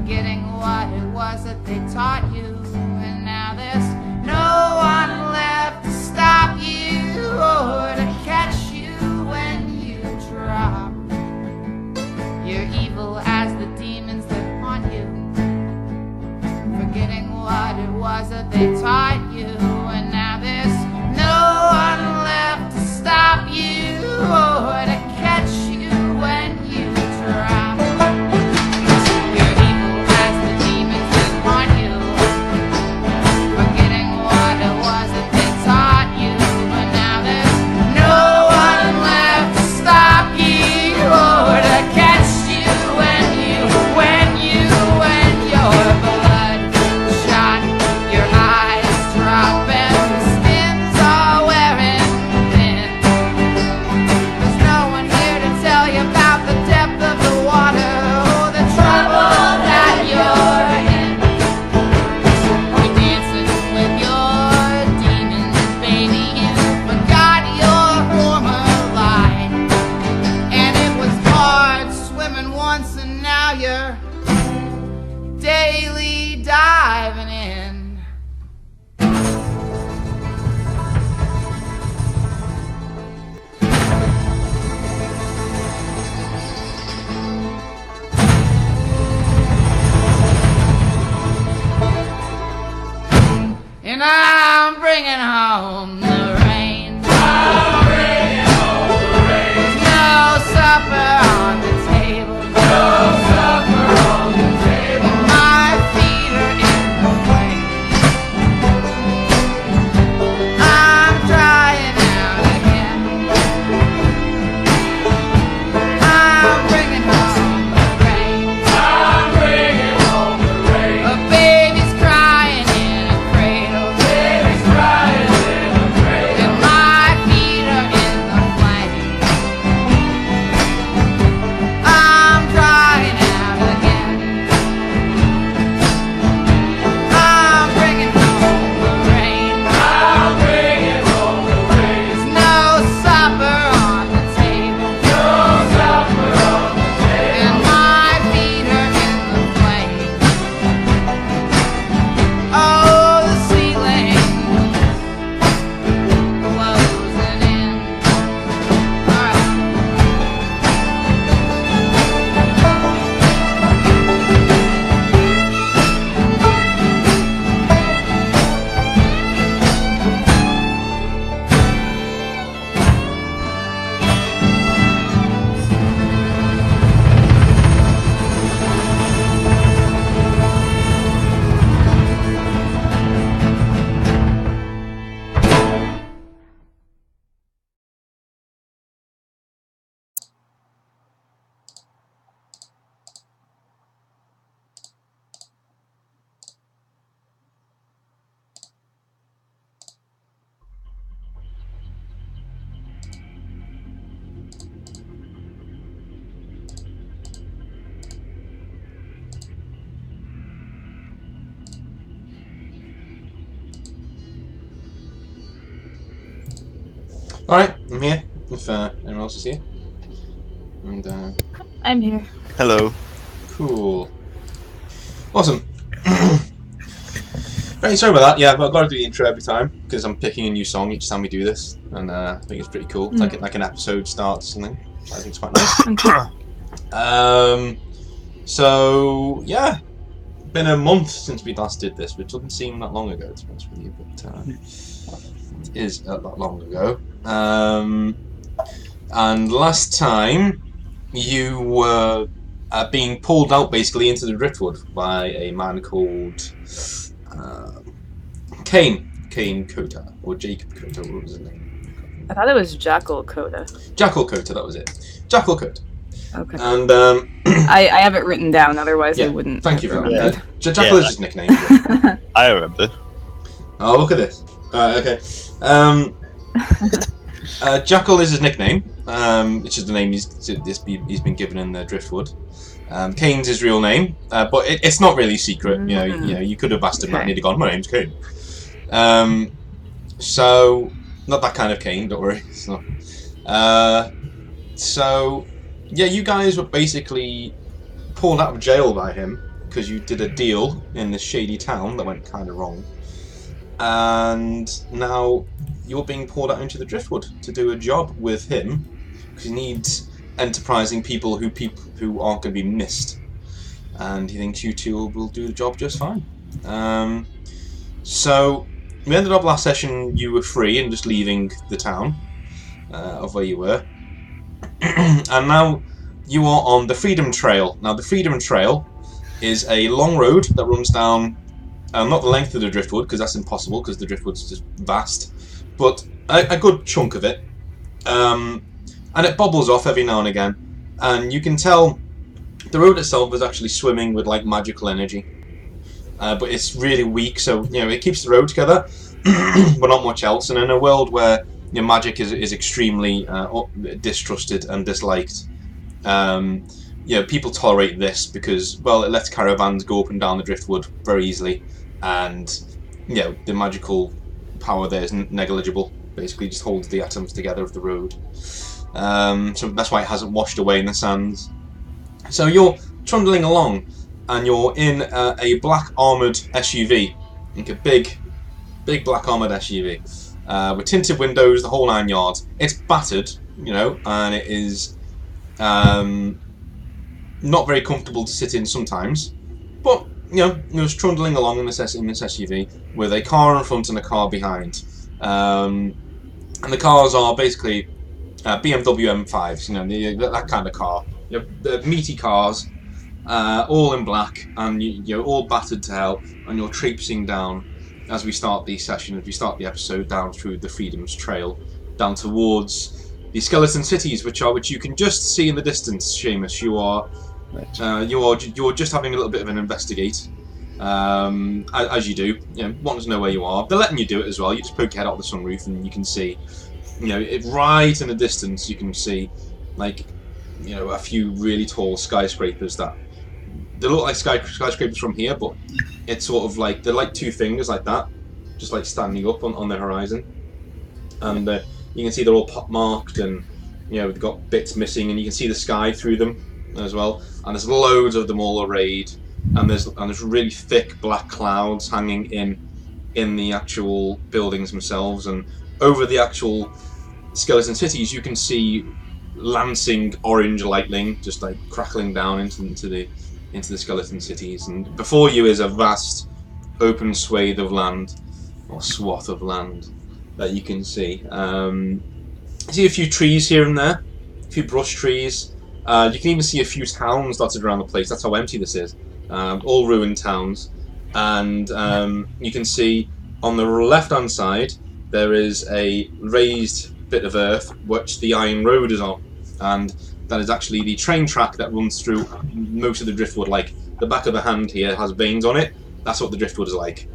forgetting what it was that they taught you. And now there's no one left to stop you or to catch you when you drop. You're evil as the demons that haunt you, forgetting what it was that they taught you. And now there's no one left to stop you or to catch you when you drop. You're evil as the demons that haunt you, forgetting what it was that they taught you. And now there's no one left to stop you or to catch you when you're bloodshot, your eyes drop and the skins are wearing thin. There's no one here to tell you about the depth of the water or the trouble that you're in. You're dancing with your demons, baby. You forgot your former life, and it was hard swimming once, and now you're daily diving in. And I'm bringing home the rain. I'm bringing home the rain. There's no supper on the table. No supper on the table. And my feet are in the flames. I'm trying out again. I'm bringing home the rain. I'm bringing home the rain. A baby's crying in a cradle. Baby's crying in a cradle. And my feet are in the flames. I'm trying out again. I'm bringing home the rain. I'm bringing home the rain. There's no supper on the table. No supper on the table. And my feet are in the flames. Oh, the ceiling closing in. All right. Alright, I'm here, if anyone else is here. And, I'm here. Hello. cool. Awesome. Right, sorry about that. Yeah, I've got to do the intro every time, because I'm picking a new song each time we do this, and I think it's pretty cool. It's like an episode start or something. I think it's quite nice. So, yeah. Been a month since we last did this, which doesn't seem that long ago, to be honest with you, but it is that long ago. And last time, you were being pulled out basically into the Driftwood by a man called Jackal Kota, or Jacob Kota, what was his name? I thought it was Jackal Kota. Jackal Kota, that was it. Jackal Kota. Okay. And I have it written down, otherwise I wouldn't. Thank you for that. Yeah. Jackal is his nickname. I remember. Oh, look at this. Okay. Jackal is his nickname, which is the name he's been given in the Driftwood. Kane's his real name, but it's not really secret. You know, you could have asked him that and he'd have gone, "My name's Kane." So not that kind of Kane. Don't worry. It's not. So yeah, you guys were basically pulled out of jail by him because you did a deal in this shady town that went kind of wrong, and now you're being poured out into the Driftwood to do a job with him, because he needs enterprising people who aren't going to be missed, and he thinks you two will do the job just fine. So we ended up last session, you were free and just leaving the town of where you were, and now you are on the Freedom Trail. Now the Freedom Trail is a long road that runs down, not the length of the Driftwood, because that's impossible, because the Driftwood's just vast, but a good chunk of it. And it bobbles off every now and again, and you can tell the road itself is actually swimming with like magical energy. But it's really weak, so it keeps the road together, but not much else. And in a world where magic is extremely distrusted and disliked, people tolerate this because, well, it lets caravans go up and down the Driftwood very easily, and the magical power there is negligible. Basically, just holds the atoms together of the road. So that's why it hasn't washed away in the sands. So you're trundling along, and you're in a black armoured SUV, like a big black armoured SUV, with tinted windows, the whole 9 yards. It's battered, and it is not very comfortable to sit in sometimes, but you're just trundling along in this SUV with a car in front and a car behind, and the cars are basically BMW M5s, that kind of car, the meaty cars, all in black, and you're all battered to hell, and you're traipsing down as we start the session, as we start the episode, down through the Freedom's Trail, down towards the Skeleton Cities, which you can just see in the distance. Seamus, you're just having a little bit of an investigate, as you do. Wanting to know where you are. They're letting you do it as well. You just poke your head out the sunroof, and you can see, it right in the distance. You can see, like, a few really tall skyscrapers that they look like skyscrapers from here, but it's sort of like they're like two fingers like that, just like standing up on the horizon, and you can see they're all marked, and they've got bits missing, and you can see the sky through them as well. And there's loads of them all arrayed, and there's really thick black clouds hanging in the actual buildings themselves, and over the actual Skeleton Cities you can see lancing orange lightning just like crackling down into the Skeleton Cities, and before you is a vast open swathe of land, or swath of land, that you can see. You see a few trees here and there, a few brush trees. You can even see a few towns dotted around the place. That's how empty this is. All ruined towns, and you can see on the left-hand side there is a raised bit of earth which the Iron Road is on, and that is actually the train track that runs through most of the Driftwood. Like the back of the hand here has veins on it. That's what the Driftwood is like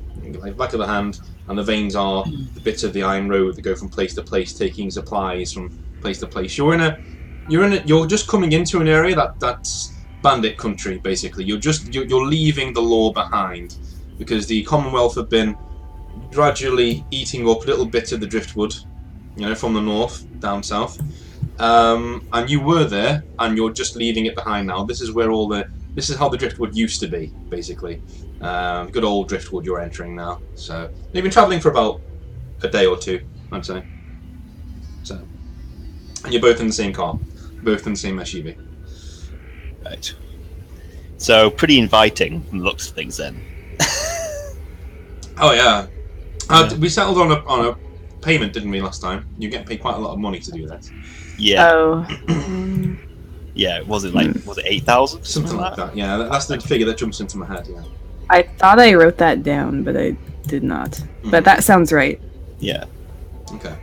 back of the hand, and the veins are the bits of the Iron Road that go from place to place, taking supplies from place to place. You're just coming into an area that's bandit country, basically. You're leaving the law behind, because the Commonwealth have been gradually eating up little bits of the Driftwood, from the north down south. And you were there, and you're just leaving it behind now. This is how the Driftwood used to be, basically. Good old Driftwood you're entering now. So you've been travelling for about a day or two, I'd say. So, and you're both in the same car, both in the same SUV. Right. So pretty inviting from the looks of things then. Oh yeah. We settled on a payment, didn't we, last time? You get paid quite a lot of money to do that. Yeah. Oh. Yeah, was it 8,000? Something like that. Yeah, that's the figure that jumps into my head. Yeah. I thought I wrote that down, but I did not. But that sounds right. Yeah. Okay.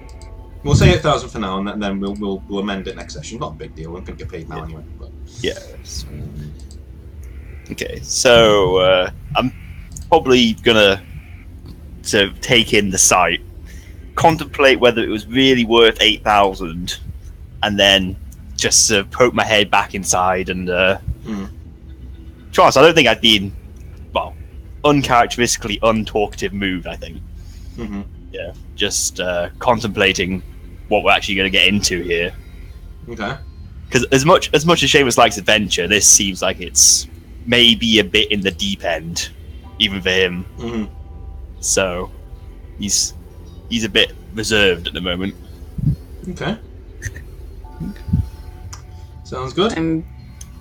We'll say 8,000 for now, and then we'll amend it next session. Not a big deal. We're going to get paid now anyway. But. Yes. Okay, so I'm probably gonna take in the site, contemplate whether it was really worth 8,000, and then just poke my head back inside and try. So I don't think I'd been uncharacteristically untalkative moved. I think. Mm-hmm. Yeah, just contemplating what we're actually going to get into here. Okay. Because as much as Seamus likes adventure, this seems like it's maybe a bit in the deep end, even for him. Hmm. So he's a bit reserved at the moment. Okay. Sounds good. I'm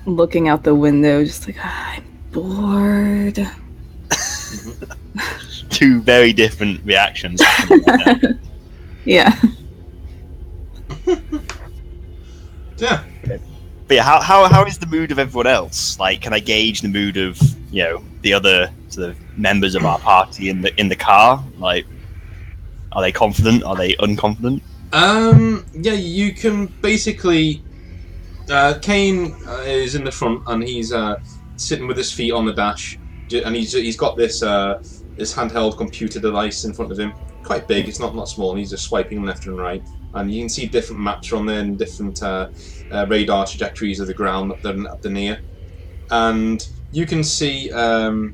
looking out the window, just like, I'm bored. Two very different reactions happening right now. Yeah. Yeah. But yeah, how is the mood of everyone else? Like, can I gauge the mood of the other sort of members of our party in the car? Like, are they confident? Are they unconfident? Yeah, you can basically. Kane is in the front, and he's sitting with his feet on the dash, and he's got this handheld computer device in front of him. Quite big. It's not small. And he's just swiping left and right, and you can see different maps from there and different radar trajectories of the ground up the near, and you can see Bajo,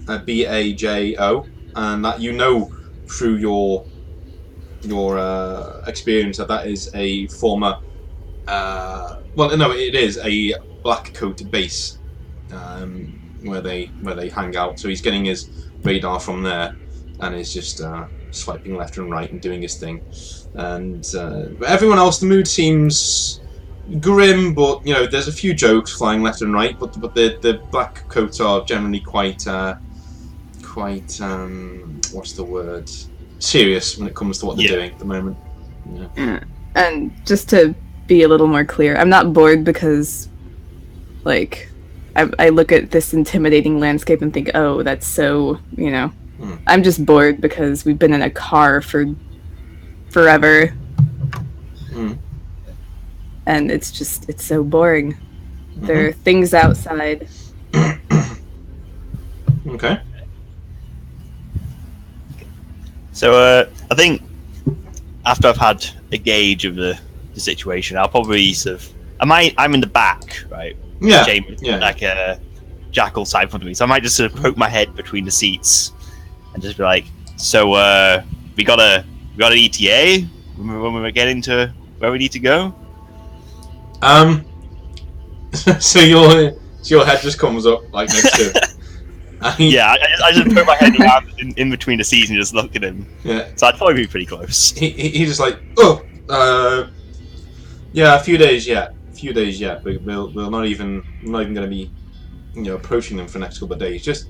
Bajo, and that through your experience that is a former it is a Blackcoat base where they hang out. So he's getting his radar from there, and is just swiping left and right and doing his thing. And everyone else, the mood seems grim, but there's a few jokes flying left and right. But the Blackcoats are generally quite what's the word? Serious when it comes to what they're doing at the moment. Yeah. And just to be a little more clear, I'm not bored because, like, I look at this intimidating landscape and think, oh, that's so, I'm just bored because we've been in a car for forever. And it's so boring. There are things outside. Okay. So I think after I've had a gauge of the situation, I'll probably sort of I'm in the back, right? Yeah. Like a Jackal side in front of me, so I might just sort of poke my head between the seats and just be like, "So we got an ETA when we're getting to where we need to go." So your head just comes up like next to. Yeah, I just put my head around in between the seats and just looked at him. Yeah. So I'd probably be pretty close. He just like, yeah, a few days yet. But we're not even going to be, approaching them for the next couple of days. Just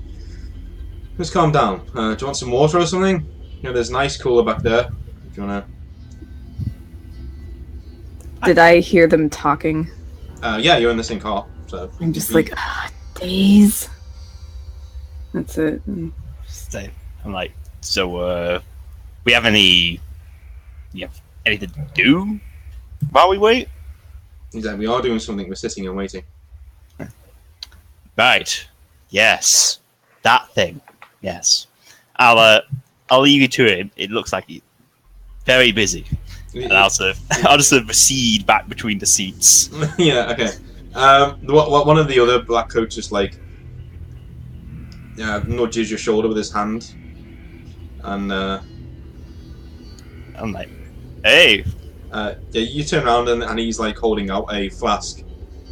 calm down. Do you want some water or something? There's an ice cooler back there. If you wanna. Did I hear them talking? Yeah, you're in the same car. So I'm just like, days. That's it. So I'm like, we have anything to do while we wait? Exactly, we are doing something. We're sitting and waiting. Right. Yes. That thing. Yes. I'll leave you to it. It looks like he's very busy. And I'll just sort of recede back between the seats. Yeah. Okay. One of the other Blackcoats just like nudges your shoulder with his hand, and I'm like, "Hey." You turn around and he's like holding out a flask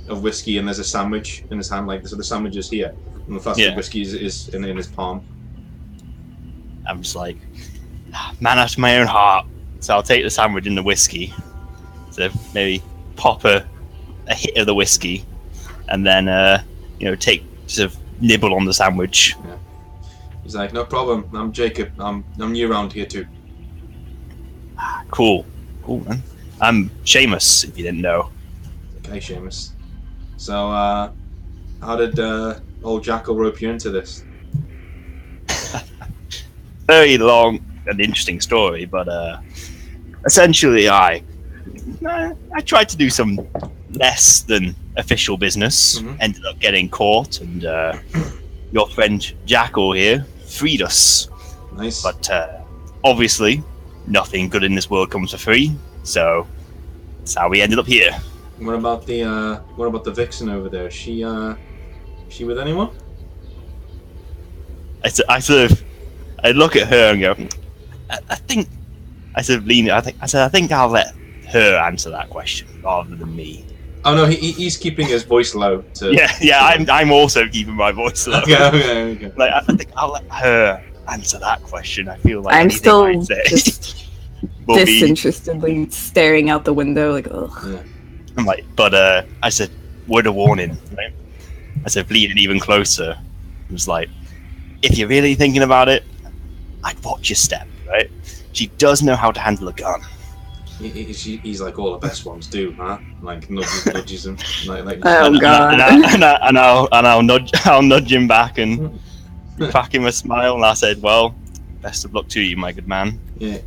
of whiskey, and there's a sandwich in his hand. Like, so the sandwich is here, and the flask of whiskey is in his palm. I'm just like, man after my own heart. So I'll take the sandwich and the whiskey. So maybe pop a hit of the whiskey, and then take sort of nibble on the sandwich. Yeah. He's like, no problem. I'm Jacob. I'm new around here too. Cool, man. I'm Seamus, if you didn't know. Okay, Seamus. So, how did old Jackal rope you into this? Very long and interesting story, but essentially, I tried to do some less than official business. Mm-hmm. Ended up getting caught, and your friend Jackal here freed us. Nice. But obviously, nothing good in this world comes for free, so that's how we ended up here. What about the vixen over there? Is she with anyone? I look at her and go, I think I'll let her answer that question rather than me. Oh no, he's keeping his voice low. I'm also keeping my voice low. Okay. Like, I think I'll let her answer that question. I feel like I'm anything still I say just will be. disinterestedly staring out the window, like, ugh. Yeah. I'm like, but I said, word of warning. Right? I said, bleeding even closer. It was like, if you're really thinking about it, I'd watch your step, right? She does know how to handle a gun. He's like all the best ones do, huh? Like nudges him, like. Oh, God. And I'll nudge him back and crack him a smile. And I said, well, best of luck to you, my good man. Yeah.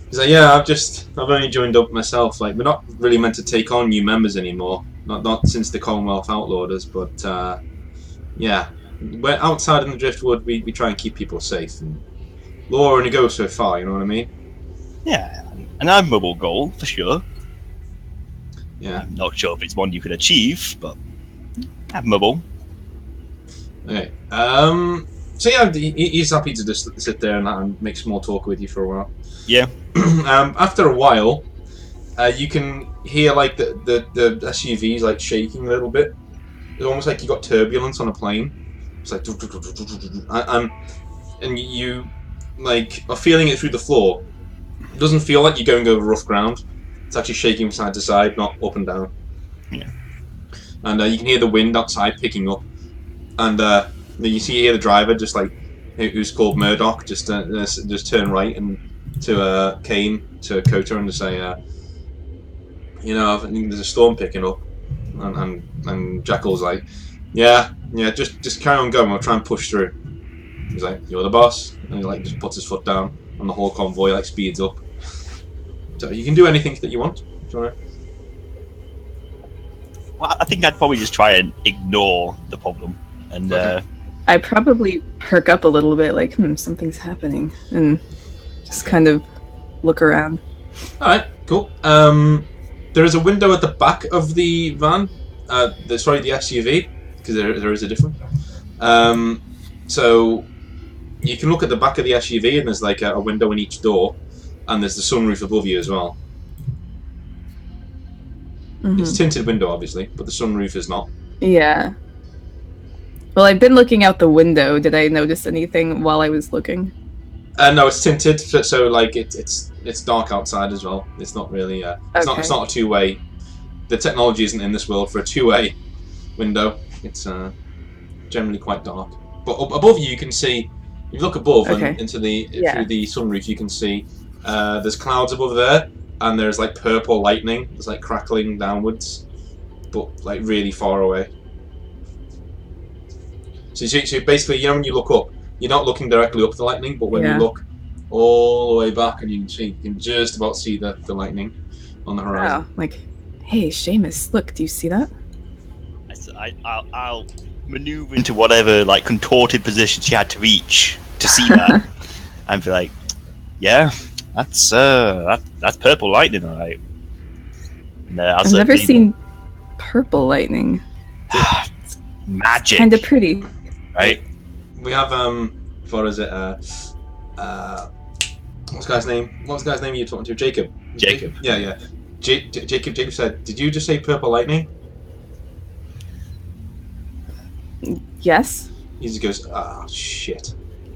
He's like, yeah, I've only joined up myself. Like, we're not really meant to take on new members anymore. Not since the Commonwealth outlawed us, but yeah, we're outside in the Driftwood. We try and keep people safe. And law only goes so far. You know what I mean? Yeah, an admirable goal for sure. Yeah. I'm not sure if it's one you could achieve, but admirable. Okay. So yeah, he's happy to just sit there and make small talk with you for a while. Yeah. After a while, you can hear like the SUVs like shaking a little bit. It's almost like you got turbulence on a plane. It's like and you like are feeling it through the floor. It doesn't feel like you're going over rough ground. It's actually shaking from side to side, not up and down. Yeah. And you can hear the wind outside picking up. And you hear the driver just like who's called Murdoch just turn right and to Kane to Kota and to say, you know, I think there's a storm picking up. And Jackal's like, yeah, just carry on going. We'll try and push through. He's like, you're the boss, and he like just puts his foot down, and the whole convoy like speeds up. So you can do anything that you want. Do you want to? Well, I think I'd probably just try and ignore the problem, and I probably perk up a little bit, like, something's happening, and just kind of look around. All right, cool. There is a window at the back of the van. The SUV, because there is a difference. So you can look at the back of the SUV, and there's like a window in each door, and there's the sunroof above you as well. Mm-hmm. It's tinted window, obviously, but the sunroof is not. Yeah. Well, I've been looking out the window. Did I notice anything while I was looking? No, it's tinted, so like it's dark outside as well. It's not really it's not a two-way. The technology isn't in this world for a two-way window. It's generally quite dark. But above you can see. If you look above and into through the sunroof, you can see there's clouds above there, and there's like purple lightning. It's like crackling downwards, but like really far away. So basically, you know, when you look up, you're not looking directly up at the lightning, but when you look all the way back, and you can just about see the lightning on the horizon. Wow, like, hey, Seamus, look, do you see that? I'll maneuver into whatever like contorted position she had to reach to see that, and be like, "Yeah, that's purple lightning, all right." And, I've never seen purple lightning. Magic, kind of pretty, right? We have what is it? What's the guy's name? What was the guy's name you were talking to? Jacob. Jacob. Yeah. Jacob said, "Did you just say purple lightning?" Yes. He just goes, "Ah, shit,"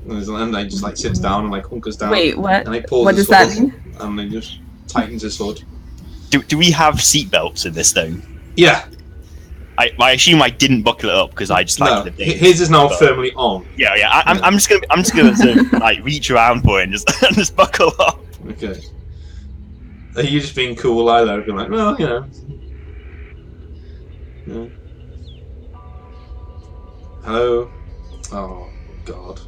and he just like sits down and like hunkers down. Wait, what? And he pulls What his does that hood mean? and he just tightens his hood. Do we have seatbelts in this thing? Yeah. I assume I didn't buckle it up because I just like the thing. His is now firmly on. Yeah. I'm just gonna sort of, like reach around for it and just buckle up. Okay. Are you just being cool, either? Being like, well, you know. Yeah. Hello. Oh God.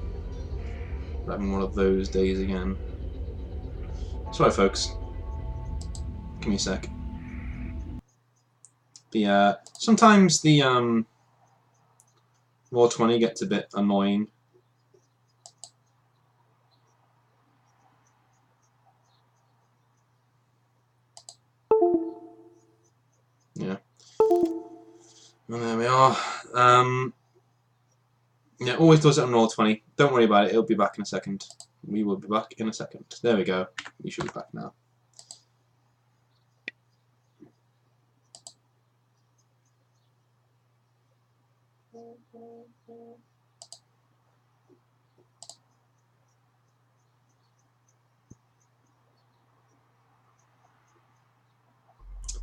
We're having one of those days again. Sorry, folks. Give me a sec. Sometimes the War 20 gets a bit annoying. Yeah. And there we are. Yeah, always does it on roll 20. Don't worry about it, it'll be back in a second. We will be back in a second. There we go. We should be back now.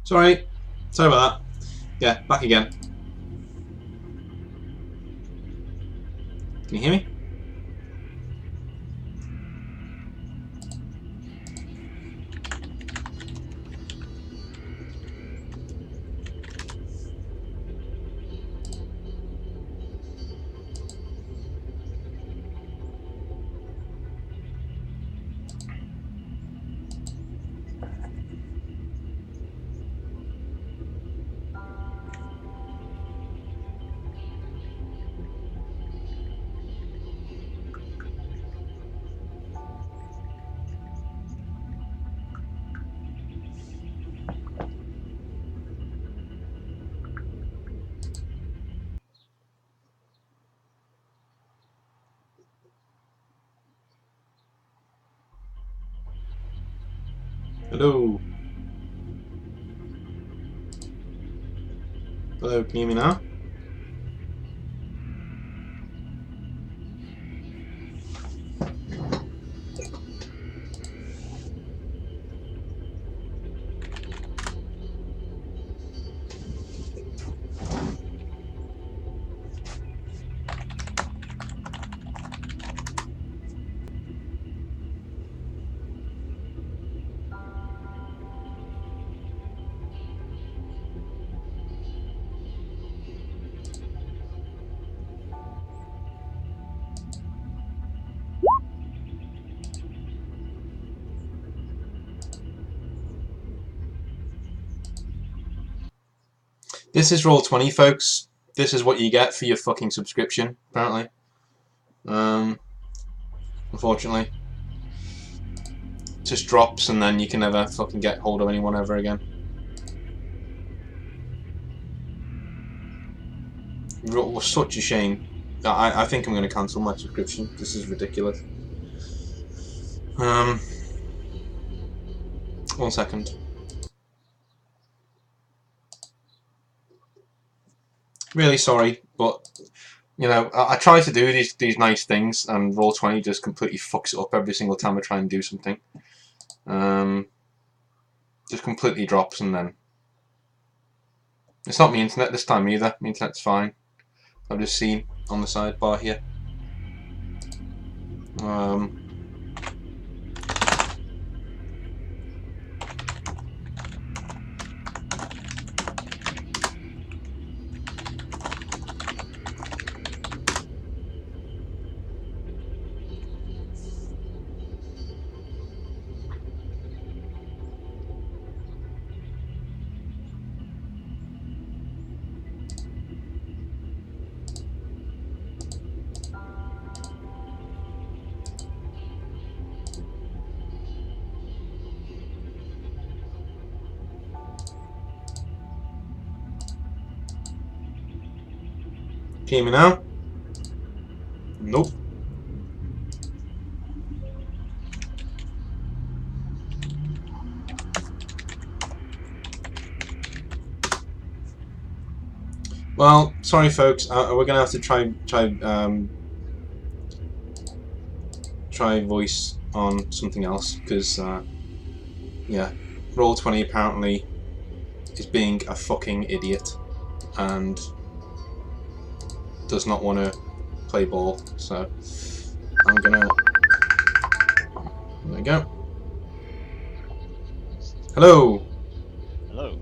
Sorry about that. Yeah, back again. Can you hear me? Hello. Hello, can you hear me now? This is Roll20, folks. This is what you get for your fucking subscription, apparently. Unfortunately. Just drops and then you can never fucking get hold of anyone ever again. It was such a shame. I think I'm going to cancel my subscription. This is ridiculous. 1 second. Really sorry, but you know I try to do these nice things, and Roll20 just completely fucks it up every single time I try and do something. Just completely drops, and then it's not my internet this time either. My internet's fine. I've just seen on the sidebar here. Can you hear me now? Nope. Well, sorry folks, we're gonna have to try voice on something else, because yeah, Roll20 apparently is being a fucking idiot and does not want to play ball, so I'm gonna... There we go. Hello! Hello.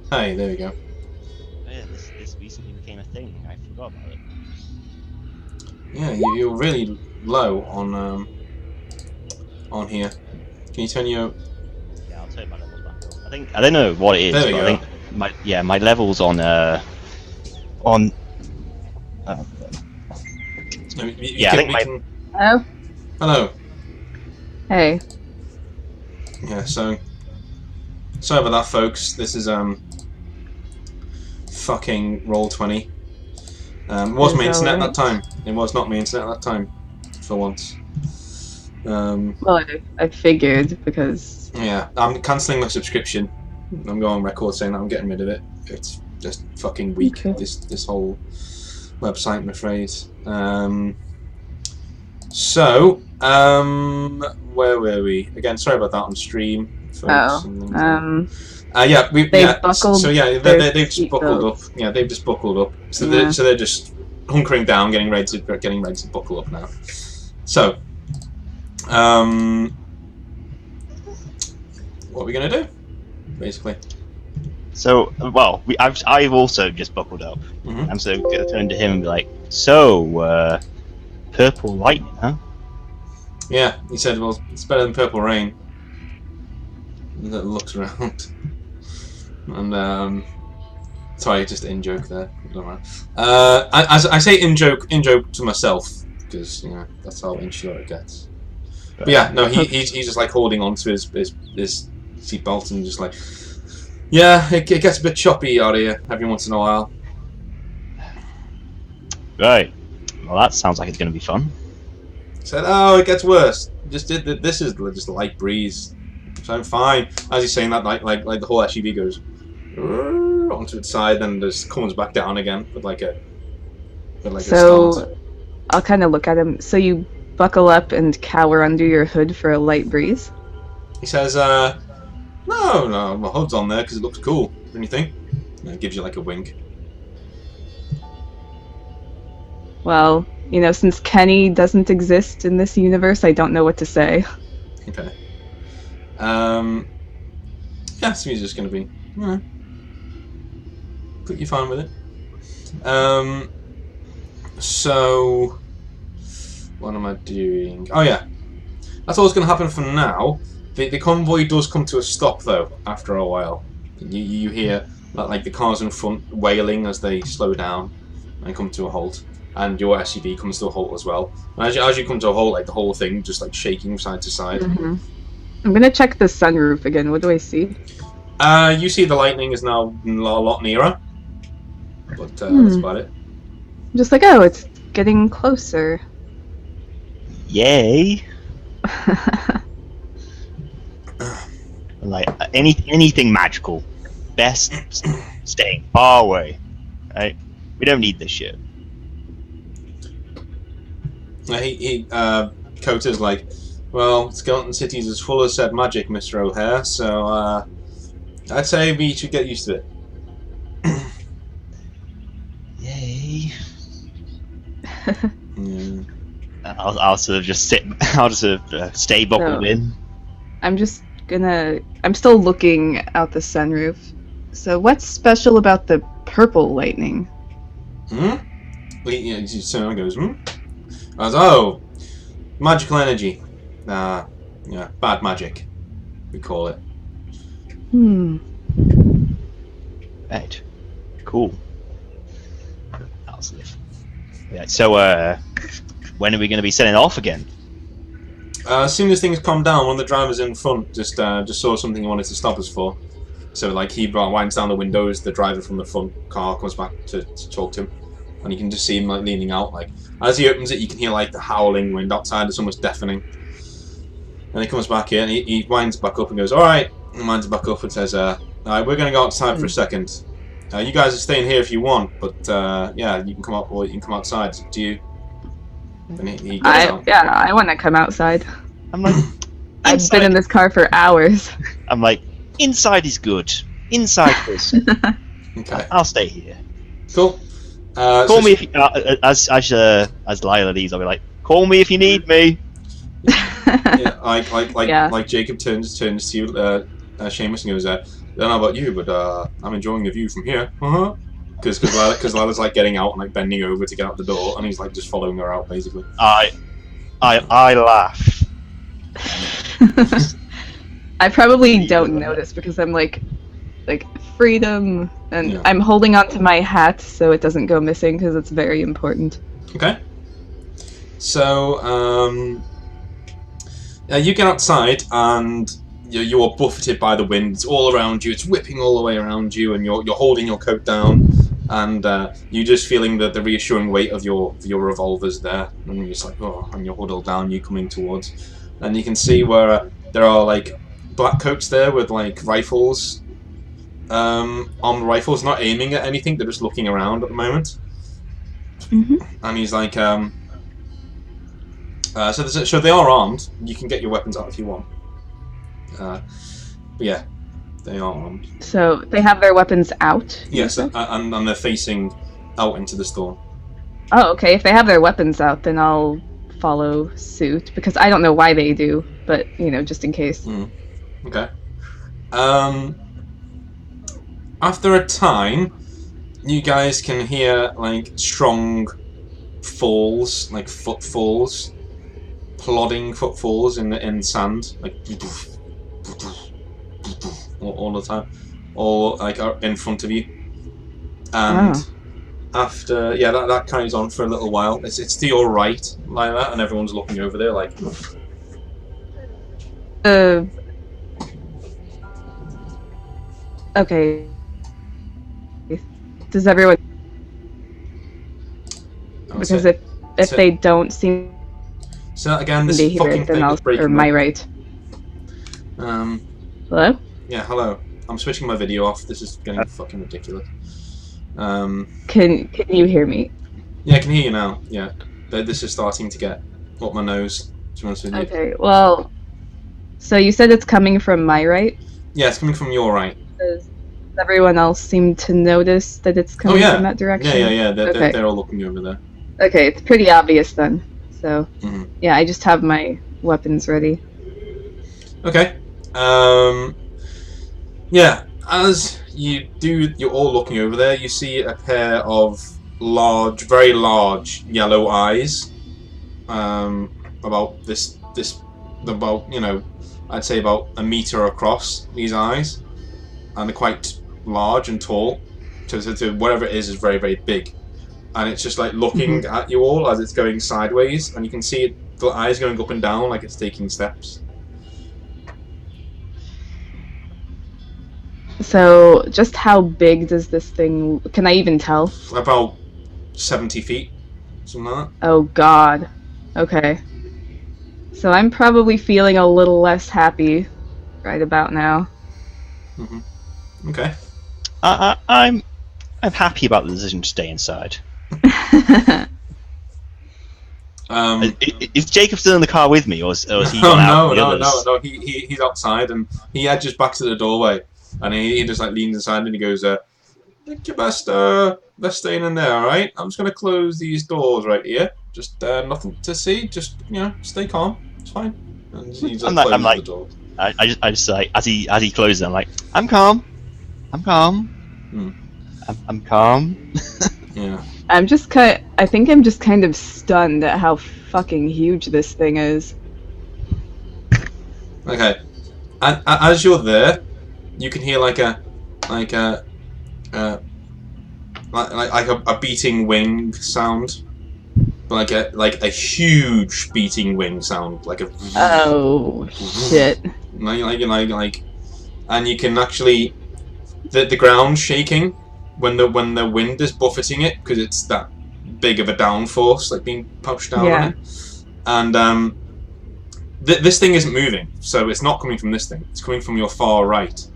Hi, there we go. Oh, yeah, this recently became a thing. I forgot about it. Yeah, you're really low on here. Can you turn your... Yeah, I'll turn my levels back up. I don't know what it is, There we but go. I think my levels on I think Oh, Hello. hey. Yeah, so sorry about that, folks. This is fucking Roll20. It was my It's internet at alright. that time. It was not my internet at that time, for once. Well, I figured, because... Yeah, I'm cancelling my subscription. I'm going on record saying that I'm getting rid of it. It's just fucking weak. Okay. This whole website, I'm afraid. So, where were we? Again, sorry about that on stream, folks. Yeah, buckled they've just buckled up. seatbelts. Yeah, they've just buckled up. So Yeah. they're just hunkering down, getting ready to buckle up now. So, what are we gonna do? Basically. So, well, I've also just buckled up. Mhm. I'm so going to turn to him and be like, so, purple lightning, huh? Yeah, he said, well, it's better than purple rain. And then looks around. And, sorry, just in joke there. Don't mind. I say in joke to myself, because, you know, that's how insure it gets. But yeah, no, he's just like holding on to his seatbelt and just like, yeah, it gets a bit choppy out here every once in a while. Right. Well, that sounds like it's going to be fun. Said, oh, it gets worse. This is just a light breeze, so I'm fine. As he's saying that, like the whole SUV goes onto its side, and just comes back down again with like a start. So I'll kind of look at him. So you buckle up and cower under your hood for a light breeze? He says, no, my hood's on there because it looks cool. Anything? And it gives you like a wink. Well, you know, since Kenny doesn't exist in this universe, I don't know what to say. Okay. Yeah, so he's just gonna be, pretty fine with it. So what am I doing? Oh yeah, that's all that's gonna happen for now. The convoy does come to a stop though after a while. You hear like the cars in front wailing as they slow down and come to a halt, and your SUV comes to a halt as well. And as you come to a halt, like the whole thing just like shaking side to side. Mm-hmm. I'm gonna check the sunroof again. What do I see? You see the lightning is now a lot nearer, but that's about it. I'm just like, oh, it's getting closer. Yay! Like anything magical, best staying far away. Right? We don't need this shit. Kota's like, well, Skeleton City's as full of said magic, Mr. O'Hare, so I'd say we should get used to it. Yay! Yeah. I'll sort of just sit. I'll just sort of stay buckled in. I'm still looking out the sunroof. So what's special about the purple lightning? Someone goes, I was, oh, magical energy. Yeah, bad magic, we call it. Right. Cool. Yeah, so, when are we going to be setting off again? As soon as things calm down, one of the drivers in front just saw something he wanted to stop us for. So, like, he winds down the windows, the driver from the front car comes back to talk to him. And you can just see him, like, leaning out, like, as he opens it, you can hear, like, the howling wind outside. It's almost deafening. And he comes back in, he winds back up and goes, alright, and winds back up and says, alright, we're going to go outside for a second. You guys are staying here if you want, but, yeah, you can come up, or you can come outside. It's up to you. And he goes out. Yeah, I want to come outside. I'm like, I've been in this car for hours. I'm like, inside is good. Inside is. Okay. I'll stay here. Cool. Call me if you, as Lila leaves. I'll be like, call me if you need me. Yeah, Yeah. like Jacob turns to you, Seamus, and goes, I don't know about you, but I'm enjoying the view from here. Because Lila's like getting out and like bending over to get out the door, and he's like just following her out basically. I laugh. I probably don't notice because I'm like freedom, and Yeah. I'm holding on to my hat so it doesn't go missing because it's very important. Okay. So you get outside and you are buffeted by the wind. It's all around you. It's whipping all the way around you, and you're holding your coat down, and you're just feeling the reassuring weight of your revolvers there, and you're just like, oh, and you're huddled down. You coming towards, and you can see where there are like Blackcoats there with like rifles, armed rifles, not aiming at anything. They're just looking around at the moment. And he's like, so they are armed. You can get your weapons out if you want. But yeah, they are armed. So they have their weapons out? Yes, and they're facing out into the storm. Oh, okay. If they have their weapons out, then I'll follow suit, because I don't know why they do, but, just in case. Okay. After a time, you guys can hear, like, strong falls, like footfalls, plodding footfalls in sand, like all the time, or like in front of you. And after, that carries on for a little while. It's to your right, like that, and everyone's looking over there, like. Okay. Does everyone? Because if they don't seem so again, this to hear fucking it, then thing I'll is breaking. or my right. Hello? Yeah, hello. I'm switching my video off. This is getting fucking ridiculous. Can you hear me? Yeah, I can hear you now. Yeah, but this is starting to get up my nose. To be honest with you. Okay. Well, so you said it's coming from my right. Yeah, it's coming from your right. Does everyone else seem to notice that it's coming from that direction? Yeah. They're all looking over there. Okay, it's pretty obvious then. So, yeah, I just have my weapons ready. Okay. Yeah, as you're all looking over there, you see a pair of very large yellow eyes. About I'd say about a meter across, these eyes. And they're quite large and tall. So whatever it is very, very big. And it's just like looking at you all as it's going sideways, and you can see the eyes going up and down like it's taking steps. So, just how big does this thing... Can I even tell? About 70 feet, something like that. Oh god. Okay. So I'm probably feeling a little less happy right about now. Okay. I'm happy about the decision to stay inside. Is Jacob still in the car with me, or is he gone out? No. He's outside, and he edges back to the doorway, and he just like leans inside and he goes, "I think you're best staying in there, all right? I'm just gonna close these doors right here. Just nothing to see. Just stay calm. It's fine." And he's I'm closing like, the door. I just like as he closes, I'm like, I'm calm. I'm calm. I'm calm. Yeah. I think I'm just kind of stunned at how fucking huge this thing is. Okay. And as you're there, you can hear like a beating wing sound, like a huge beating wing sound, like a. Oh shit! Like, and you can actually the ground shaking when the wind is buffeting it, because it's that big of a downforce, like being pushed down on it. And this thing isn't moving, so it's not coming from this thing. It's coming from your far right.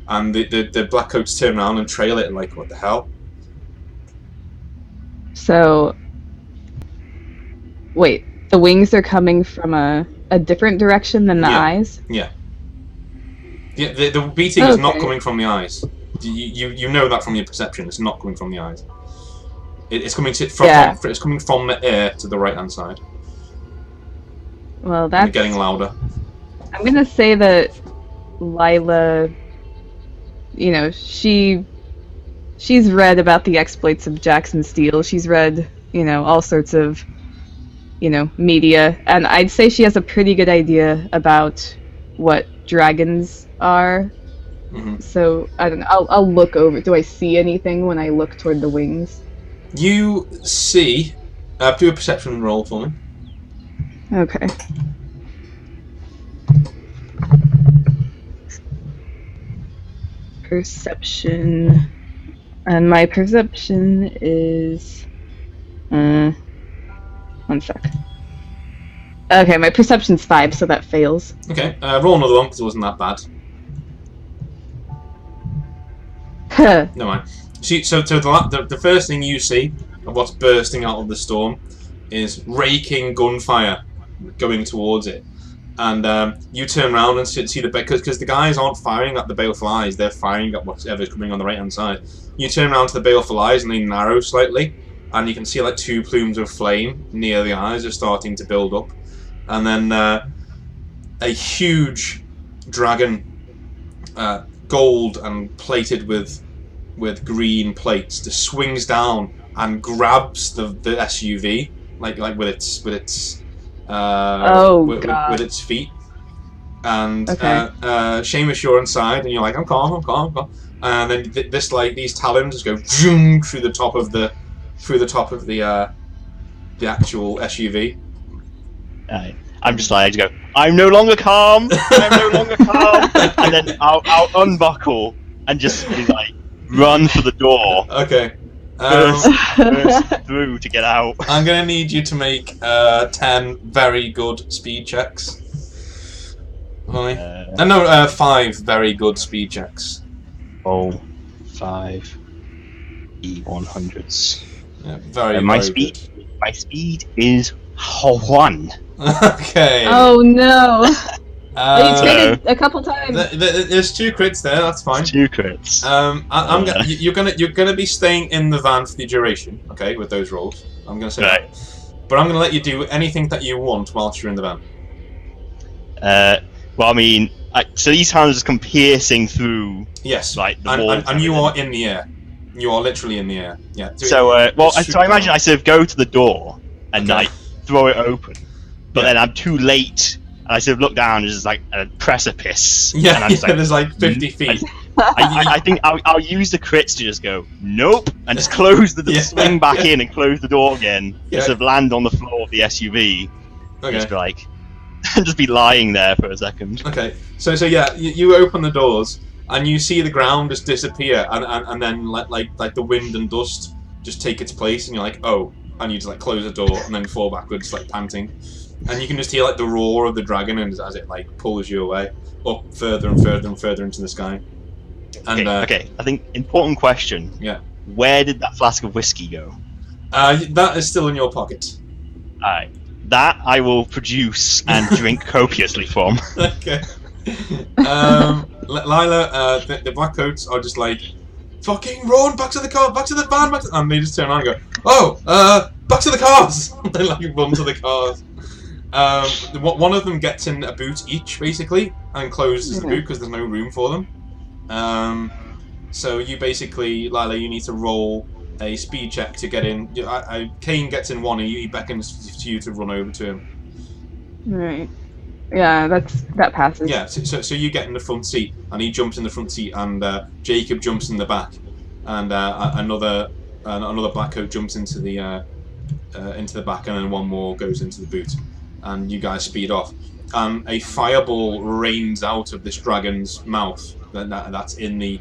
And the Blackcoats turn around and trail it, and like, what the hell? So, wait, the wings are coming from a different direction than the eyes? Yeah. Yeah, the beating is not coming from the eyes. You know that from your perception. It's not coming from the eyes. It's coming it's coming from the air to the right hand side. Well, that's getting louder. I'm gonna say that Lila, she's read about the exploits of Jackson Steele. She's read, all sorts of, media, and I'd say she has a pretty good idea about what dragons are. So I don't know. I'll look over. Do I see anything when I look toward the wings? You see. Do a perception roll for me. Okay. Perception, and my perception is 1 sec. Okay, my perception's 5, so that fails. Okay, roll another one because it wasn't that bad. No mind. So the first thing you see and what's bursting out of the storm is raking gunfire going towards it. And you turn around and see the because the guys aren't firing at the baleful eyes; they're firing at whatever's coming on the right hand side. You turn around to the baleful eyes, and they narrow slightly, and you can see like 2 plumes of flame near the eyes are starting to build up, and then a huge dragon, gold and plated with green plates, just swings down and grabs the SUV like with its with its feet, and Seamus, you're inside, and you're like, I'm calm, and then these talons just go zoom through the top of the actual SUV. I'm just like, I just go, I'm no longer calm, and then I'll unbuckle and just be like, run for the door. Okay. Burst through to get out. I'm gonna need you to make 10 very good speed checks. 5 very good speed checks. 5 E100s. Yeah, very speed. good. My speed is 1. Okay. Oh no! You cheated a couple times. There's 2 crits there. That's fine. 2 crits. You're gonna be staying in the van for the duration. Okay, with those rolls. I'm gonna say that. But I'm gonna let you do anything that you want whilst you're in the van. Well, I mean, so these hands just come piercing through. Yes. Like the wall. And you are in the air. You are literally in the air. Yeah. So I imagine I sort of go to the door and like throw it open, but then I'm too late. And I sort of look down, and there's like a precipice. Yeah, and I'm just like, there's like 50 feet. I think I'll use the crits to just go, nope, and just close swing back in and close the door again. Yeah. Sort of land on the floor of the SUV. Okay. Just be like, just be lying there for a second. Okay, so yeah, you open the doors and you see the ground just disappear, and then like the wind and dust just take its place, and you're like, oh, and you just like close the door and then fall backwards like panting. And you can just hear like the roar of the dragon as it like pulls you away up further and further and further into the sky. And okay. I think important question. Yeah. Where did that flask of whiskey go? That is still in your pocket. Alright. That I will produce and drink copiously from. Okay. Lila, the Blackcoats are just like, fucking run, back to the car, back to the van, and they just turn around and go, oh, back to the cars. They like run to the cars. One of them gets in a boot each, basically, and closes the boot because there's no room for them. So you basically, Lila, you need to roll a speed check to get in. Kane gets in one, and he beckons to you to run over to him. Right. Yeah, that passes. Yeah. So you get in the front seat, and he jumps in the front seat, and Jacob jumps in the back, and another Blackcoat jumps into the back, and then one more goes into the boot. And you guys speed off, and a fireball rains out of this dragon's mouth. That's in the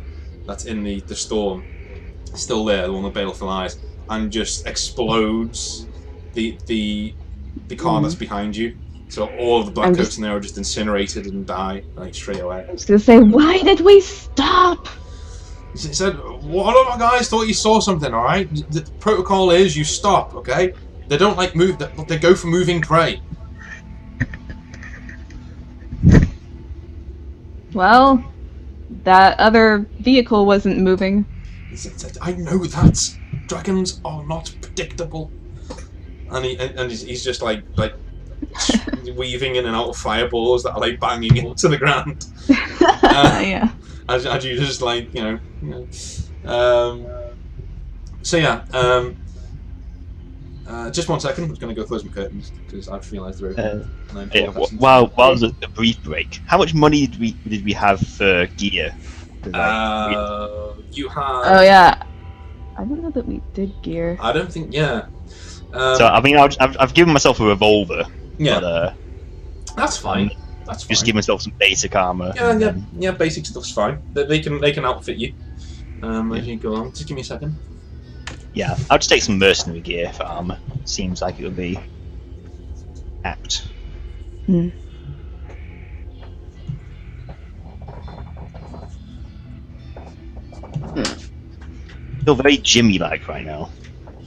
storm, still there, the one with baleful eyes, and just explodes the car that's behind you. So all of the Blackcoats in there are just incinerated and die like straight away. I was gonna say, why did we stop? He said, one of my guys thought you saw something. All right, the protocol is you stop. Okay, they don't like move. They go for moving prey. Well, that other vehicle wasn't moving. I know that. Dragons are not predictable. And he's just like weaving in and out of fireballs that are like banging into the ground. Yeah. As you just like, you know. So yeah. Just 1 second. I'm just going to go close my curtains because I've realised they're open. While there's a brief break, how much money did we have for gear? You have. Oh yeah. I don't know that we did gear. I don't think. Yeah. So I mean, I've given myself a revolver. Yeah. But, that's fine. That's fine. Just give myself some basic armor. Yeah. Basic stuff's fine. They can outfit you. As you go on. Just give me a second. Yeah, I'll just take some mercenary gear for armor. Seems like it would be apt. Hmm. Feel very Jimmy-like right now.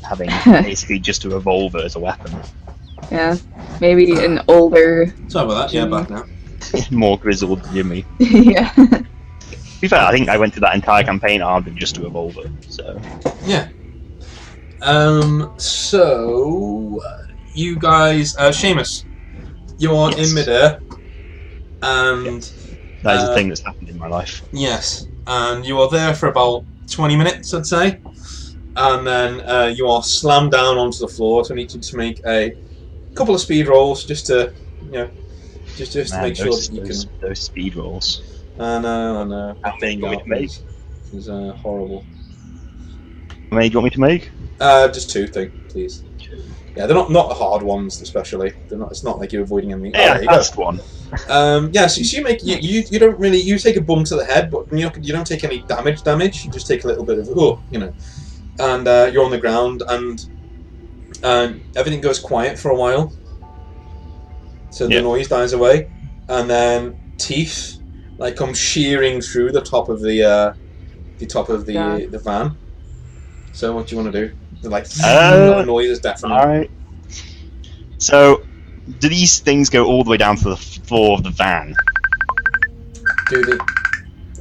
having basically just a revolver as a weapon. Yeah, maybe an older. Sorry about that. Yeah, back now. More grizzled Jimmy. Yeah. To be fair, I think I went through that entire campaign armed with just a revolver. So Yeah. So you guys, Seamus, you are Yes. in midair, and that is a thing that's happened in my life. yes, and you are there for about 20 minutes, I'd say, and then you are slammed down onto the floor. So I need you to make a couple of speed rolls just to, just to Man, make sure that you can. those speed rolls. I know. How many do you want me to make? Is horrible. How many do you want me to make? Just two, please. Yeah, they're not the hard ones, especially. They're not. It's not like you're avoiding anything. Yeah, there you go. first one. Yeah. So you make you don't really take a bump to the head, but you don't take any damage. You just take a little bit of and you're on the ground, and everything goes quiet for a while. So the noise dies away, and then teeth come shearing through the top of the van. So what do you want to do? The noise is definitely. Alright. So, do these things go all the way down to the floor of the van?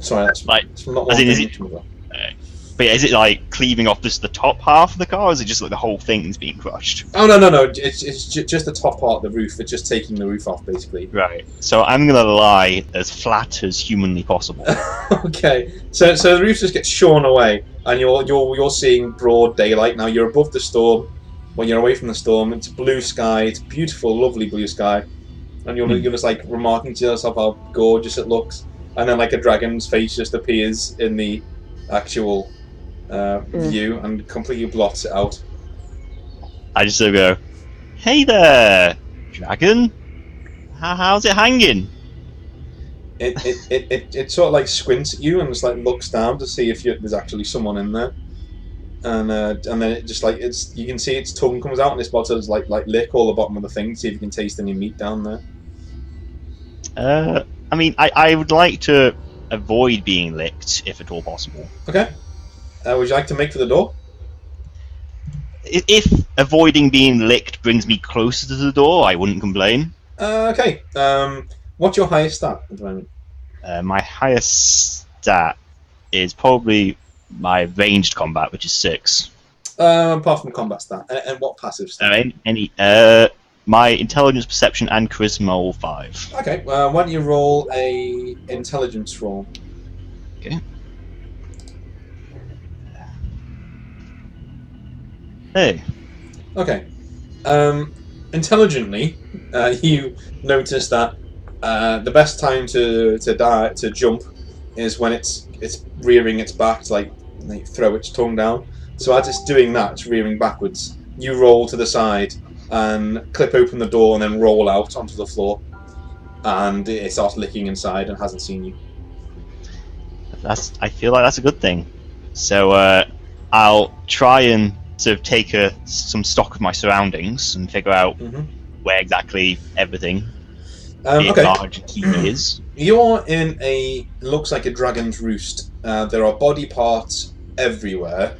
Sorry, that's it's not one is thing. But yeah, is it cleaving off just the top half of the car, or is it just the whole thing's being crushed? Oh no! It's just the top part of the roof. It's just taking the roof off, basically. Right. So I'm gonna lie as flat as humanly possible. Okay. So the roof just gets shorn away, and you're seeing broad daylight now. You're above the storm. When you're away from the storm, it's blue sky. It's beautiful, lovely blue sky, and you're just remarking to yourself how gorgeous it looks. And then a dragon's face just appears in the actual view and completely blots it out. I just sort of go, "Hey there, dragon. How's it hanging?" It sort of squints at you and just looks down to see if there's actually someone in there, and then it just you can see its tongue comes out and it's about to lick all the bottom of the thing to see if you can taste any meat down there. I mean, I would like to avoid being licked if at all possible. Okay. Would you like to make for the door? If avoiding being licked brings me closer to the door, I wouldn't complain. Okay. What's your highest stat at the moment? My highest stat is probably my ranged combat, which is 6. Apart from combat stat, and what passive stat? My intelligence, perception, and charisma all 5. Okay. Why don't you roll a intelligence roll? Okay. Hey. Okay. Intelligently, you notice that the best time to jump is when it's rearing its back to throw its tongue down. So as it's doing that, it's rearing backwards. You roll to the side and clip open the door and then roll out onto the floor, and it starts licking inside and hasn't seen you. I feel like that's a good thing. So I'll try and sort of take some stock of my surroundings and figure out where exactly everything large key is. You're in looks like a dragon's roost. There are body parts everywhere.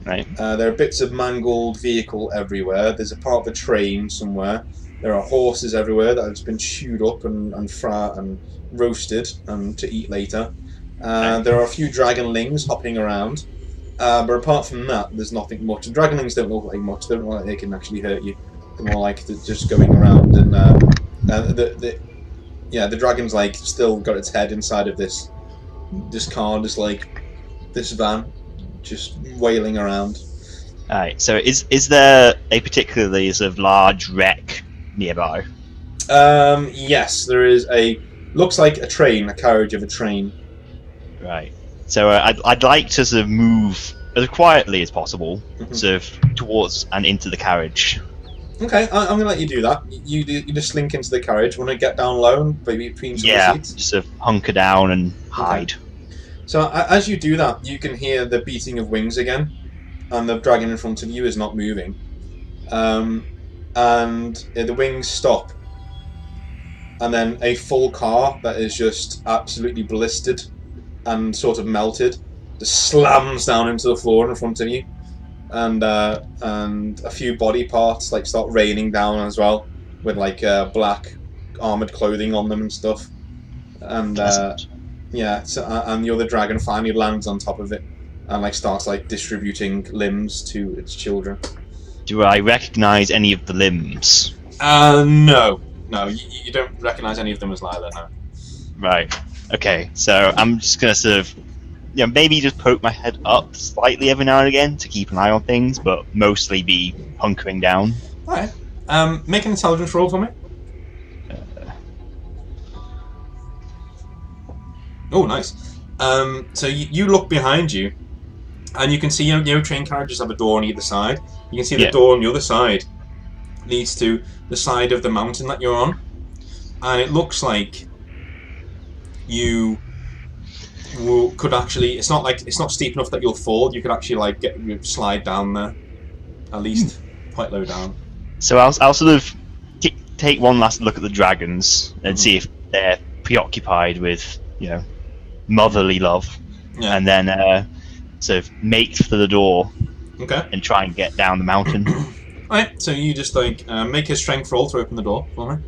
Right. There are bits of mangled vehicle everywhere. There's a part of a train somewhere. There are horses everywhere that have been chewed up and roasted to eat later. There are a few dragonlings hopping around. But apart from that, there's nothing much. The dragonlings don't look like much. They don't look like they can actually hurt you. They're more like just going around, and the dragon's still got its head inside of this car, this van, just wailing around. Alright, so is there a particularly sort of large wreck nearby? Yes, there is looks like a carriage of a train. Right. So I'd like to sort of move as quietly as possible, sort of towards and into the carriage. Okay, I'm going to let you do that. You just slink into the carriage. Want to get down low and maybe between some seats? Just sort of hunker down and hide. Okay. So as you do that, you can hear the beating of wings again, and the dragon in front of you is not moving. And the wings stop, and then a full car that is just absolutely blistered and sort of melted just slams down into the floor in front of you, and a few body parts like start raining down as well, with like black armored clothing on them and stuff. And yeah, so, and the other dragon finally lands on top of it and like starts like distributing limbs to its children. Do I recognize any of the limbs? No, you don't recognize any of them as Lila. No. Right. Okay. So I'm just gonna sort of, maybe just poke my head up slightly every now and again to keep an eye on things, but mostly be hunkering down. All right. Make an intelligence roll for me. Oh, nice. So you look behind you, and you can see train carriages have a door on either side. You can see the door on the other side leads to the side of the mountain that you're on, and it looks like you could actually. It's not steep enough that you'll fall. You could actually like slide down there, at least quite low down. So I'll sort of take one last look at the dragons and see if they're preoccupied with motherly love, and then sort of make for the door. Okay. And try and get down the mountain. Alright, so you just like make a strength roll to open the door for me.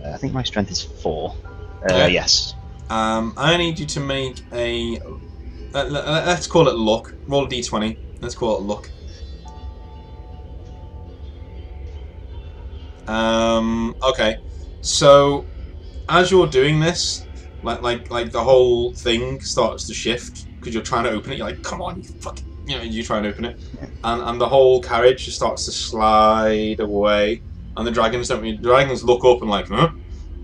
I think my strength is 4. Okay. Yes. I need you to make a let's call it luck. Roll a d20. Let's call it luck. Okay. So as you're doing this, like the whole thing starts to shift because you're trying to open it. You're like, come on, you fucking, you try and open it, and the whole carriage just starts to slide away, and the dragons look up and like, huh?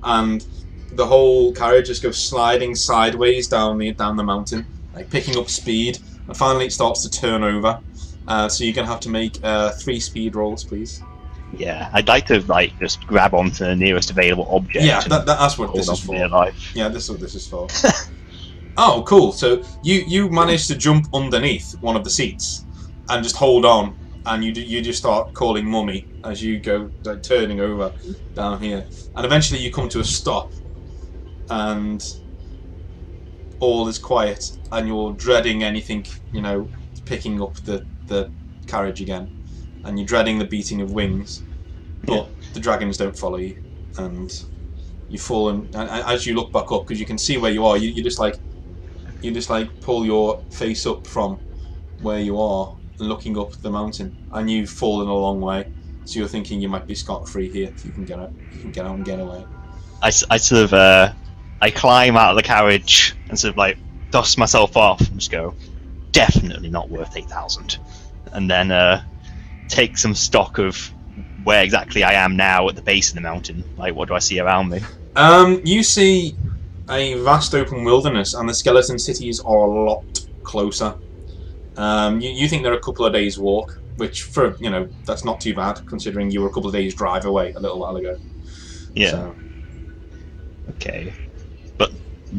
And the whole carriage just goes sliding sideways down the mountain, like picking up speed, and finally it starts to turn over. So you're gonna have to make 3 speed rolls, please. Yeah, I'd like to just grab onto the nearest available object. Yeah, that's what this is for. Yeah, this is what this is for. Oh, cool. So you managed to jump underneath one of the seats and just hold on, and you just start calling mummy as you go like turning over down here, and eventually you come to a stop, and all is quiet, and you're dreading anything picking up the carriage again. And you're dreading the beating of wings, but the dragons don't follow you, and you fall. And as you look back up, because you can see where you are, you just pull your face up from where you are, and looking up the mountain, and you've fallen a long way. So you're thinking you might be scot-free here if you can get out. You can get out and get away. I sort of I climb out of the carriage and sort of like dust myself off and just go, definitely not worth 8,000, and then take some stock of where exactly I am now at the base of the mountain. Like, what do I see around me? You see a vast open wilderness, and the skeleton cities are a lot closer. You think they're a couple of days' walk, which for that's not too bad considering you were a couple of days' drive away a little while ago. Yeah. So. Okay, but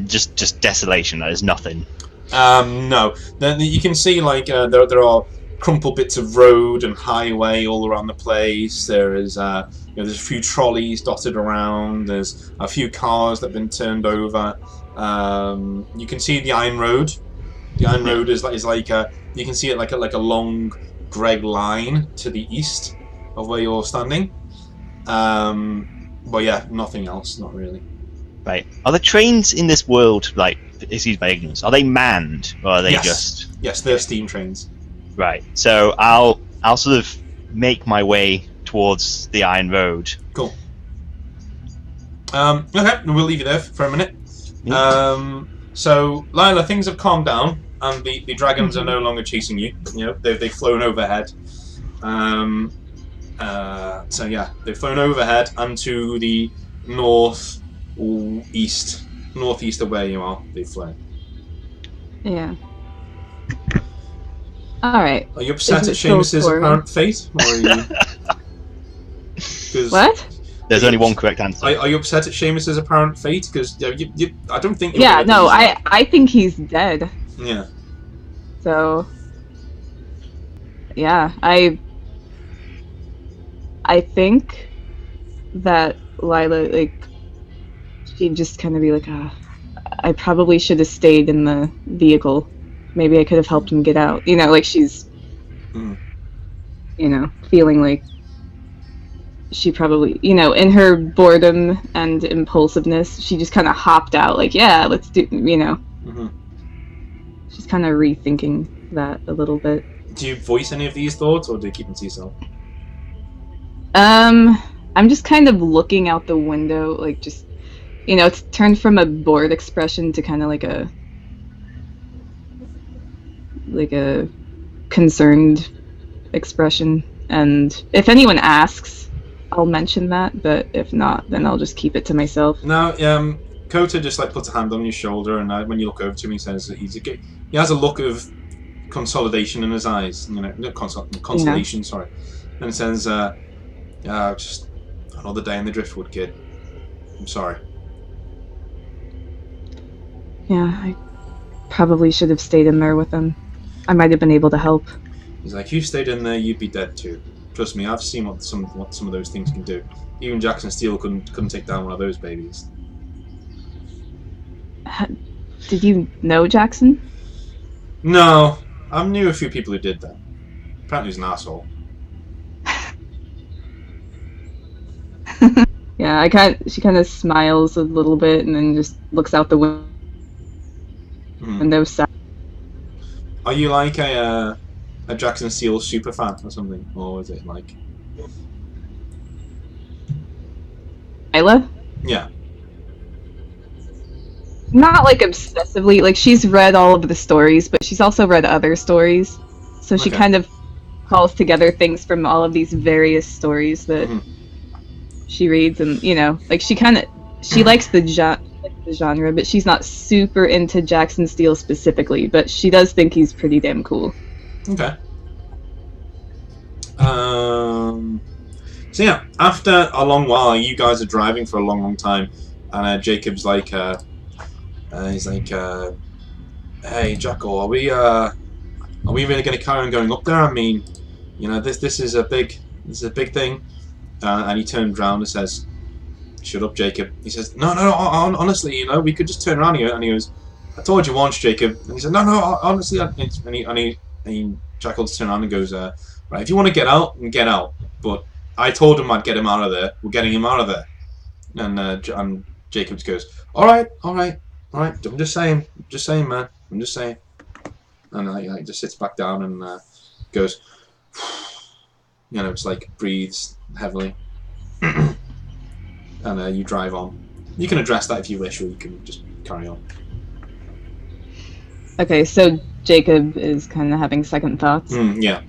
just desolation. There's nothing. No. You can see like there are crumpled bits of road and highway all around the place. There is there's a few trolleys dotted around. There's a few cars that have been turned over. You can see the Iron Road. The Iron Road is like you can see it like a long grey line to the east of where you're standing. But yeah, nothing else, not really. Right. Are the trains in this world, like, excuse my ignorance, are they manned or are they just? Yes, they're steam trains. Right. So I'll sort of make my way towards the Iron Road. Cool. Okay, we'll leave you there for a minute. Yeah. So Lila, things have calmed down, and the dragons are no longer chasing you. They've flown overhead. So yeah, they've flown overhead and to the northeast of where you are. They've flown. Yeah. Alright. Are you upset at Seamus's apparent fate? Or are you... What? There's only one correct answer. Are you upset at Seamus's apparent fate? Because I don't think... Yeah, no, I think he's dead. Yeah. So... Yeah, I think that Lila, like, she'd just kind of be like, I probably should have stayed in the vehicle. maybe I could have helped him get out. You know, like she's, you know, feeling like she probably, you know, in her boredom and impulsiveness, she just kind of hopped out. Like, yeah, let's do, you know. She's kind of rethinking that a little bit. Do you voice any of these thoughts, or do you keep them to yourself? I'm just kind of looking out the window, like just, you know, it's turned from a bored expression to kind of like a concerned expression. And if anyone asks, I'll mention that, but if not, then I'll just keep it to myself. No, Kota just like puts a hand on your shoulder, and when you look over to him, he says that he has a look of consolidation in his eyes. You know, not consolation, sorry. And it says, just another day in the Driftwood, kid. I'm sorry. Yeah, I probably should have stayed in there with him. I might have been able to help. He's like, if you stayed in there, you'd be dead too. Trust me, I've seen what some of those things can do. Even Jackson Steele couldn't take down one of those babies. Did you know Jackson? No, I knew a few people who did that. Apparently he's an asshole. Yeah, she kind of smiles a little bit and then just looks out the window side. Are you like a Jackson Steele super fan or something, or is it like? Isla? Yeah. Not like obsessively. Like she's read all of the stories, but she's also read other stories, so she kind of calls together things from all of these various stories that she reads, and you know, like she likes the genre, but she's not super into Jackson Steele specifically, but she does think he's pretty damn cool. Okay. So yeah, after a long while, you guys are driving for a long time, and Jacob's like, he's like, "Hey, Jackal, are we really going to carry on going up there? I mean, you know, this is a big thing." And he turned around and says, "Shut up, Jacob." He says, No, honestly, you know, we could just turn around here." And he goes, "I told you once, Jacob." And he said, No, honestly. And Jackal turned around and goes, "Right, if you want to get out, then get out. But I told him I'd get him out of there. We're getting him out of there." And Jacob goes, All right. I'm just saying, man. I'm just saying." And he just sits back down and goes, you know, it's like breathes heavily. And you drive on. You can address that if you wish, or you can just carry on. Okay, so Jacob is kind of having second thoughts. Yeah.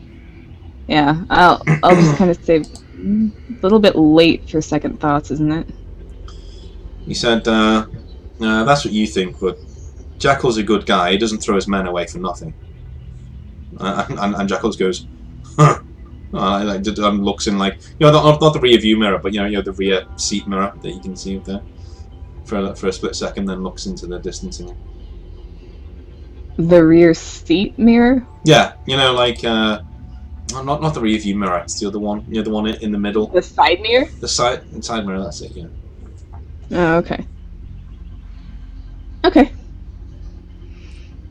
Yeah, I'll just kind of say a little bit late for second thoughts, isn't it? He said, "That's what you think, but Jackal's a good guy. He doesn't throw his men away for nothing." And Jackals goes, "Huh." And looks in, like, you know, not the rear view mirror, but you know the rear seat mirror that you can see up there for a split second, then looks into the distance again. The rear seat mirror? Yeah, you know, like not the rear view mirror. It's the other one. You know, the one in the middle. The side mirror? The side mirror. That's it. Yeah. Oh, okay. Okay.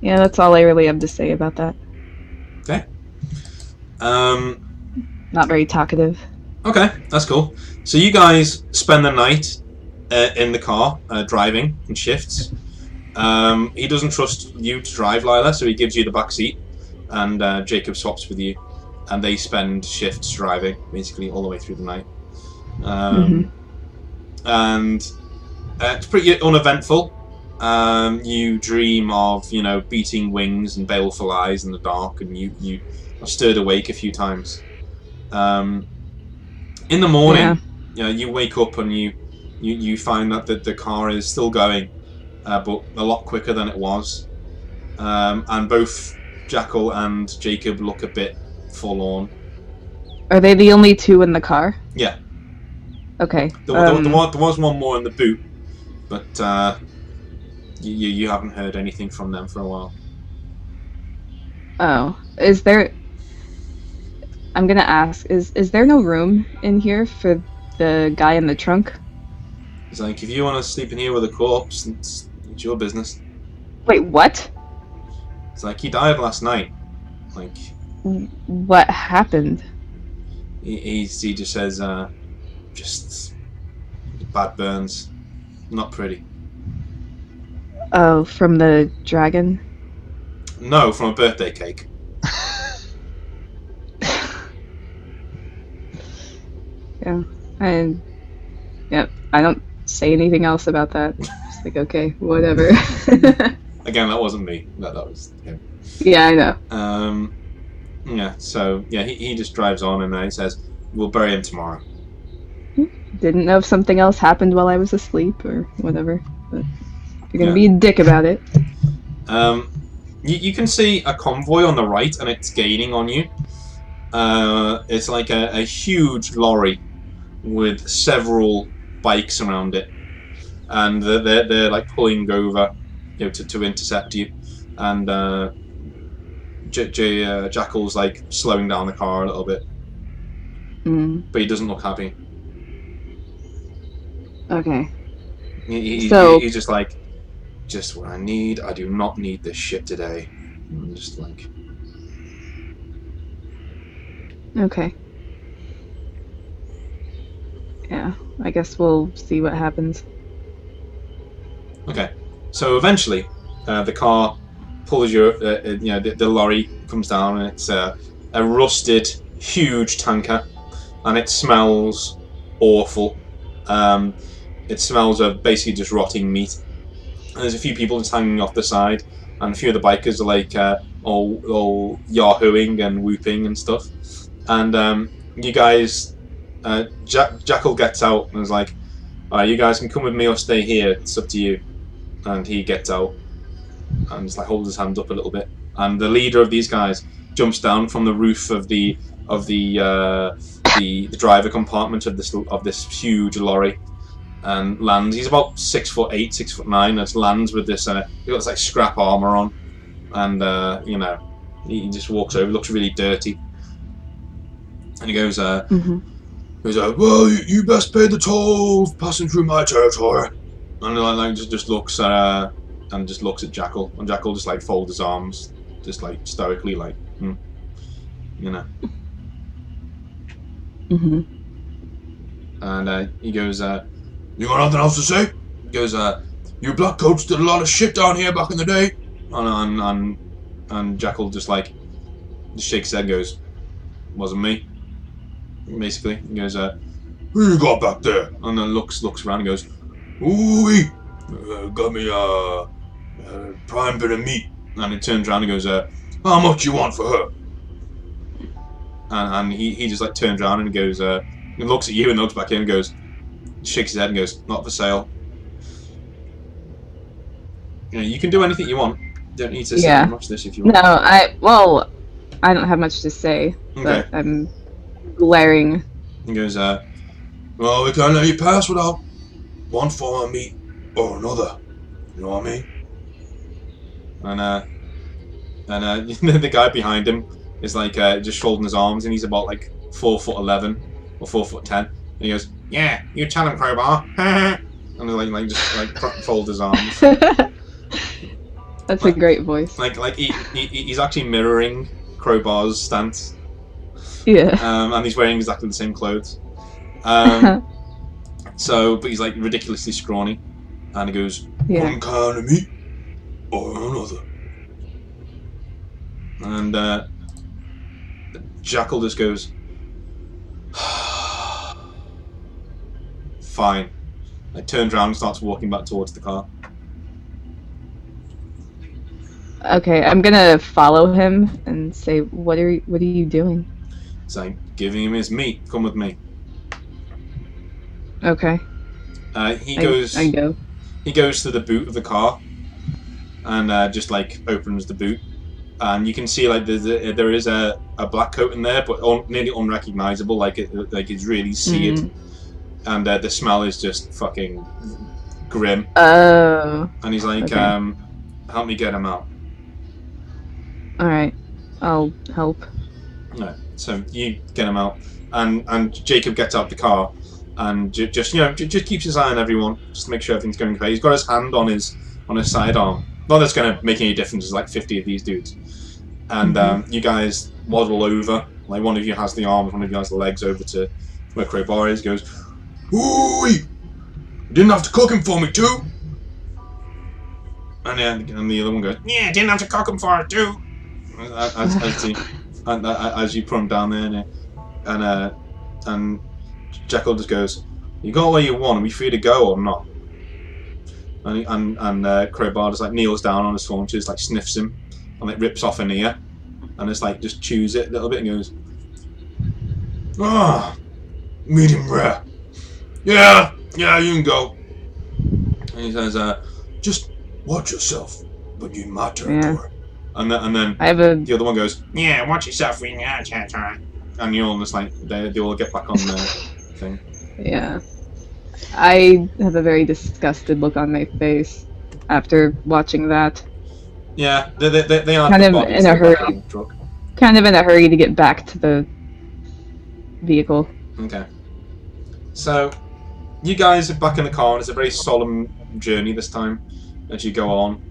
Yeah, that's all I really have to say about that. Okay. Not very talkative. Okay, that's cool. So you guys spend the night in the car, driving in shifts. He doesn't trust you to drive, Lila, so he gives you the back seat, and Jacob swaps with you, and they spend shifts driving, basically all the way through the night. And it's pretty uneventful. You dream of, you know, beating wings and baleful eyes in the dark, and you are stirred awake a few times. In the morning, you know, you wake up and you find that the car is still going, but a lot quicker than it was. And both Jackal and Jacob look a bit forlorn. Are they the only two in the car? Yeah. Okay. There was one more in the boot, but you haven't heard anything from them for a while. Oh, is there? I'm gonna ask. Is there no room in here for the guy in the trunk? He's like, if you want to sleep in here with a corpse, it's your business. Wait, what? It's like, he died last night. Like, What happened? he just says, just bad burns. Not pretty. Oh, from the dragon? No, from a birthday cake. Yeah. I don't say anything else about that. Just like, okay, whatever. Again, that wasn't me. That was him. Yeah, I know. Yeah, so, yeah, he just drives on and he says, we'll bury him tomorrow. Didn't know if something else happened while I was asleep or whatever. But if you're gonna be a dick about it. You can see a convoy on the right, and it's gaining on you. It's like a huge lorry with several bikes around it, and they're like pulling over, to intercept you. And Jackal's like slowing down the car a little bit, but he doesn't look happy. Okay. He's just like, just what I need. I do not need this shit today. I'm just like, okay. Yeah, I guess we'll see what happens. okay. So eventually, the car pulls the lorry comes down, and it's a rusted, huge tanker, and it smells awful. It smells of basically just rotting meat. And there's a few people just hanging off the side, and a few of the bikers are like all yahooing and whooping and stuff. And you guys, Jackal gets out and is like, "Alright, you guys can come with me or stay here. It's up to you." And he gets out and just like holds his hand up a little bit. And the leader of these guys jumps down from the roof of the driver compartment of this huge lorry. And lands. He's about 6'8", 6'9". And lands with this. He got this like scrap armor on, and he just walks over. Looks really dirty. And he goes, "Well, you best pay the toll passing through my territory." And like just looks at Jackal, and Jackal just like folds his arms, just like stoically, like, And he goes, "You got nothing else to say?" He goes, "You Blackcoats did a lot of shit down here back in the day." And Jackal just shakes his head and goes, "Wasn't me." Basically, he goes, "Who you got back there?" And then looks around and goes, "Ooh, got me a prime bit of meat." And he turns around and goes, "How much you want for her?" And he just like turns around and goes, he looks at you and looks back in and goes, shakes his head and goes, "Not for sale." You can do anything you want. You don't need to say much this if you want. No, I don't have much to say, but I'm glaring. He goes, "Well, we can't let you pass without one form of meat or another. You know what I mean?" And the guy behind him is like just folding his arms, and he's about like 4'11" or 4'10", and he goes, "Yeah, you tell him, Crowbar." And like just like fold his arms. That's a great voice. Like he's actually mirroring Crowbar's stance. Yeah. And he's wearing exactly the same clothes. But he's like ridiculously scrawny, and he goes, "One kind of meat or another." And Jackal just goes, "Fine." Like turns around and starts walking back towards the car. Okay, I'm gonna follow him and say, "What are you doing?" It's like, "Giving him his meat. Come with me." Okay. He goes. I go. He goes to the boot of the car, and just like opens the boot, and you can see like there is a Blackcoat in there, but nearly unrecognizable. Like it's really seared, and the smell is just fucking grim. Oh. And he's like, okay. "Help me get him out." All right, I'll help. No, so you get him out, and Jacob gets out the car, and just keeps his eye on everyone, just to make sure everything's going okay. He's got his hand on his sidearm, not that's going to make any difference. There's like 50 of these dudes, and you guys waddle over. Like one of you has the arms, one of you has the legs over to where Crowbar is. Goes, ooh, you didn't have to cook him for me too. And the other one goes, yeah, didn't have to cook him for it too. As you put him down there, and Jackal just goes, you got where you want. Are we free to go or not? And Crowbar just like kneels down on his haunches, like sniffs him, and like rips off an ear, and it's like just chews it a little bit and goes, ah, medium rare. Yeah, you can go. And he says, just watch yourself when you're in my territory. And then the other one goes, yeah, watch yourself when you're in our territory. And you all just like they all get back on the thing. Yeah. I have a very disgusted look on my face after watching that. Yeah, they are kind of in a hurry. Kind of in a hurry to get back to the vehicle. Okay. So, you guys are back in the car, and it's a very solemn journey this time as you go on.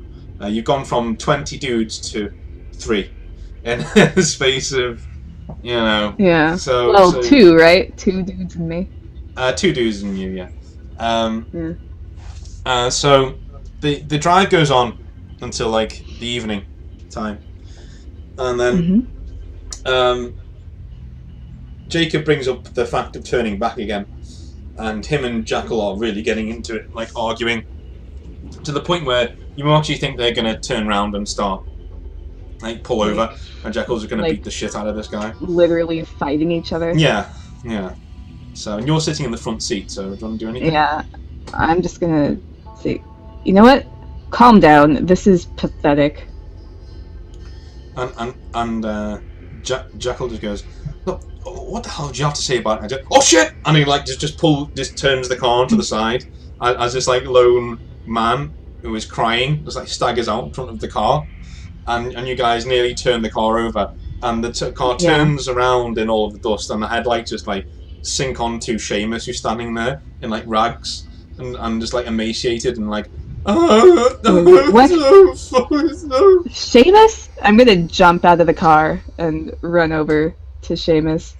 You've gone from 20 dudes to 3 in the space of, you know. Yeah. So 2, right? 2 dudes and me. 2 dudes and you, yeah. So the drive goes on until like the evening time, and then Jacob brings up the fact of turning back again, and him and Jackal are really getting into it, like arguing to the point where you actually think they're gonna turn around and start like pull over, and Jackal's gonna beat the shit out of this guy. Literally fighting each other. Yeah. So, and you're sitting in the front seat, so do you want to do anything? Yeah, I'm just gonna say, you know what? Calm down. This is pathetic. And Jackal just goes, look, what the hell do you have to say about it? Oh shit! And he like just turns the car onto the side as this like lone man who is crying just like staggers out in front of the car, and you guys nearly turn the car over, and the car turns around in all of the dust, and the headlights just like sink onto Seamus, who's standing there in like rags and just like emaciated and like, what? No. Seamus? I'm gonna jump out of the car and run over to Seamus.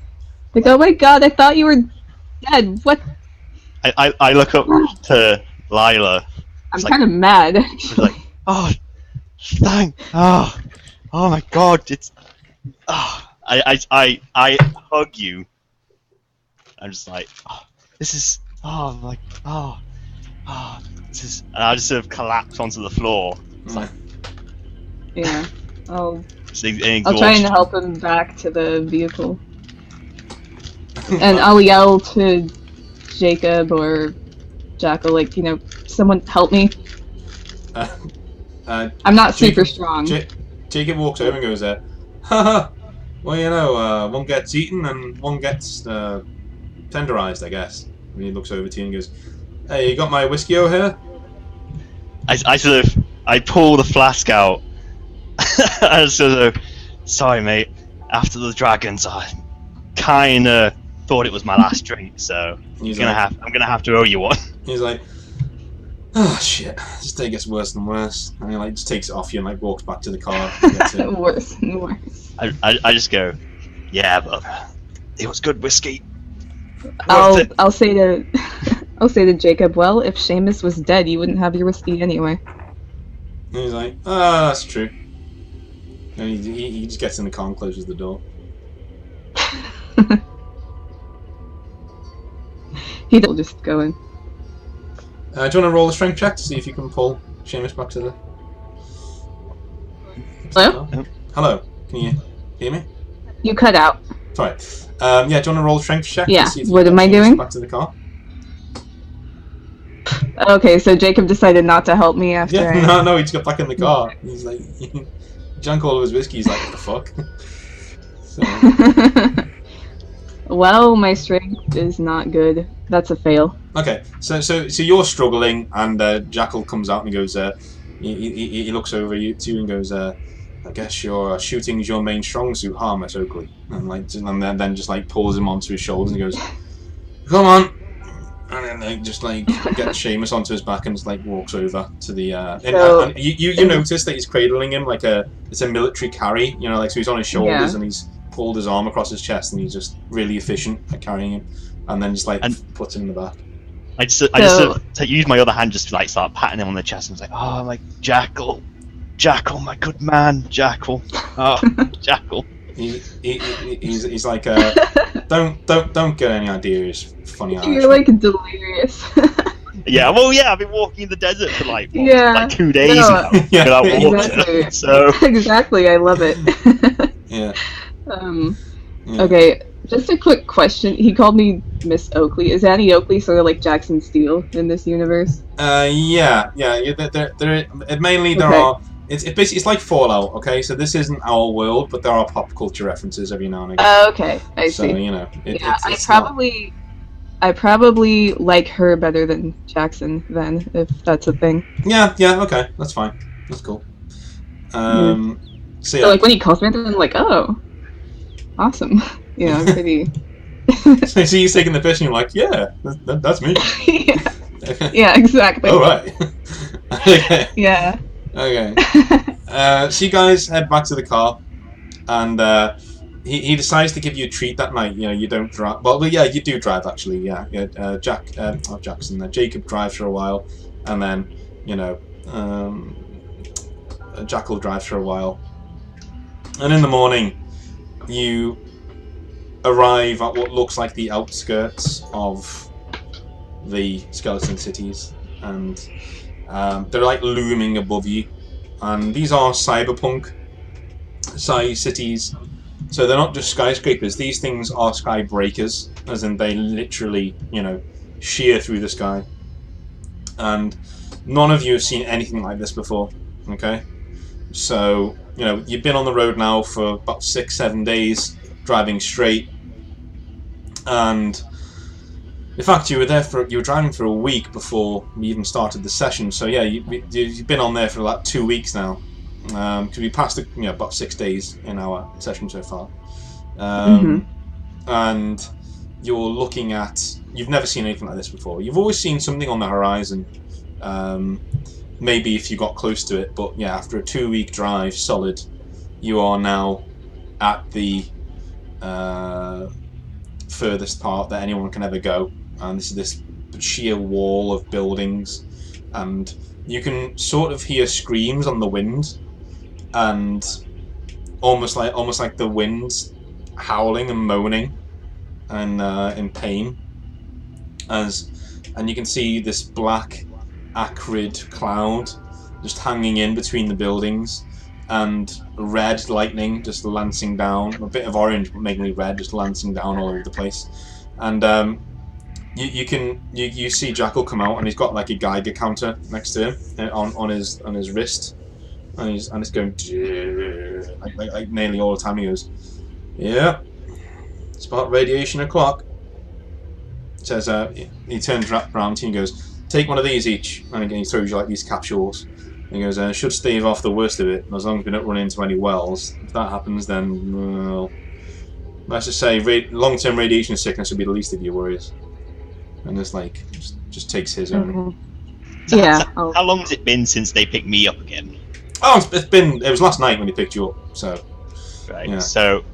Like, oh my god, I thought you were dead. What? I look up to Lila. I'm kind of mad. She's like, oh, oh my god, it's, I hug you. I'm just like, this is, this is, and I just sort of collapse onto the floor. It's like, yeah, I'll I'll try and help him back to the vehicle, and I'll yell to Jacob or Jackal, like, you know, someone help me. I'm not super strong. Jacob walks over and goes, haha, well, you know, one gets eaten and one gets tenderized, I guess. And he looks over to you and goes, hey, you got my whiskey over here? I pull the flask out. I sort of, sorry mate, after the dragons, I kinda thought it was my last drink, so I'm gonna have to owe you one. He's like, oh shit, this day gets worse and worse. And he like just takes it off you and like walks back to the car. Worse and worse. I just go, yeah, but it was good whiskey. I'll say to Jacob, well, if Seamus was dead, you wouldn't have your whiskey anyway. And he's like, ah, that's true. And he just gets in the car and closes the door. He'll just go in. Do you want to roll a strength check to see if you can pull Seamus back to the... Hello? Hello, can you hear me? You cut out. Sorry. Yeah, do you want to roll a strength check? Yeah, to see if what you am I Seamus doing? Back to the car? Okay, so Jacob decided not to help me after No, he just got back in the car. He's like, he drank all of his whiskey, he's like, what the fuck? So... Well, my strength is not good. That's a fail. Okay, so you're struggling, and Jackal comes out and he goes, he looks over you to you and goes, I guess your shooting's your main strong suit, huh, Miss Oakley? And then just like pulls him onto his shoulders and goes, come on, And then they just like get Seamus onto his back and just like walks over to the. So- and you notice that he's cradling him like it's a military carry, you know, like so he's on his shoulders Yeah. and he's pulled his arm across his chest and he's just really efficient at carrying him, and then just like puts him in the back. I just use my other hand just to like start patting him on the chest and was like, oh, like Jackal, my good man, Jackal, oh, Jackal. He's like, don't get any ideas, funny Irish. You're like delirious. Yeah, well, yeah, I've been walking in the desert for like 2 days No. now Yeah. without water. Exactly. So Exactly, I love it. Yeah. Yeah. Okay, just a quick question. He called me Miss Oakley. Is Annie Oakley sort of like Jackson Steele in this universe? Yeah. There mainly there Okay. are. It's basically it's like Fallout. Okay, so this isn't our world, but there are pop culture references every now and again. Okay, I So see. you know, Yeah, it's not- I probably like her better than Jackson then, if that's a thing. Yeah. Okay, that's fine. That's cool. So So yeah, like when he calls me, I'm like, oh, awesome. You know, I'm pretty. so he's taking the piss, and you're like, yeah, that's me. yeah. Yeah, exactly. All right. Okay. Yeah. Okay. So you guys head back to the car, and he decides to give you a treat that night. You know, you don't drive. Well, yeah, you do drive actually. Yeah. Jacob drives for a while, and then you know, Jackal drives for a while, and in the morning, you arrive at what looks like the outskirts of the skeleton cities, and they're like looming above you, and these are cyberpunk size cities, so they're not just skyscrapers. These things are sky breakers, as in they literally, you know, shear through the sky, and none of you have seen anything like this before. Okay, so you know you've been on the road now for about 6-7 days driving straight, and in fact, you were driving for a week before we even started the session. So yeah, you've been on there for like 2 weeks now, because we passed about 6 days in our session so far, and you're looking at. You've never seen anything like this before. You've always seen something on the horizon, maybe if you got close to it. But yeah, after a 2-week drive, solid, you are now at the furthest part that anyone can ever go. And this is this sheer wall of buildings, and you can sort of hear screams on the wind, and almost like the wind's howling and moaning, and in pain. And you can see this black, acrid cloud just hanging in between the buildings, and red lightning just lancing down, a bit of orange but mainly red, just lancing down all over the place, and You see Jackal come out, and he's got like a Geiger counter next to him on his wrist, and it's going like nearly all the time. He goes, "Yeah, it's about radiation o'clock." Says he turns around to you and goes, "Take one of these each," and again he throws you like these capsules. And he goes, "Should stave off the worst of it, as long as we don't run into any wells. If that happens, then well, let's just say long-term radiation sickness would be the least of your worries." And just like just takes his own. So Yeah. how long has it been since they picked me up again? Oh, it was last night when he picked you up. So Right. Yeah. So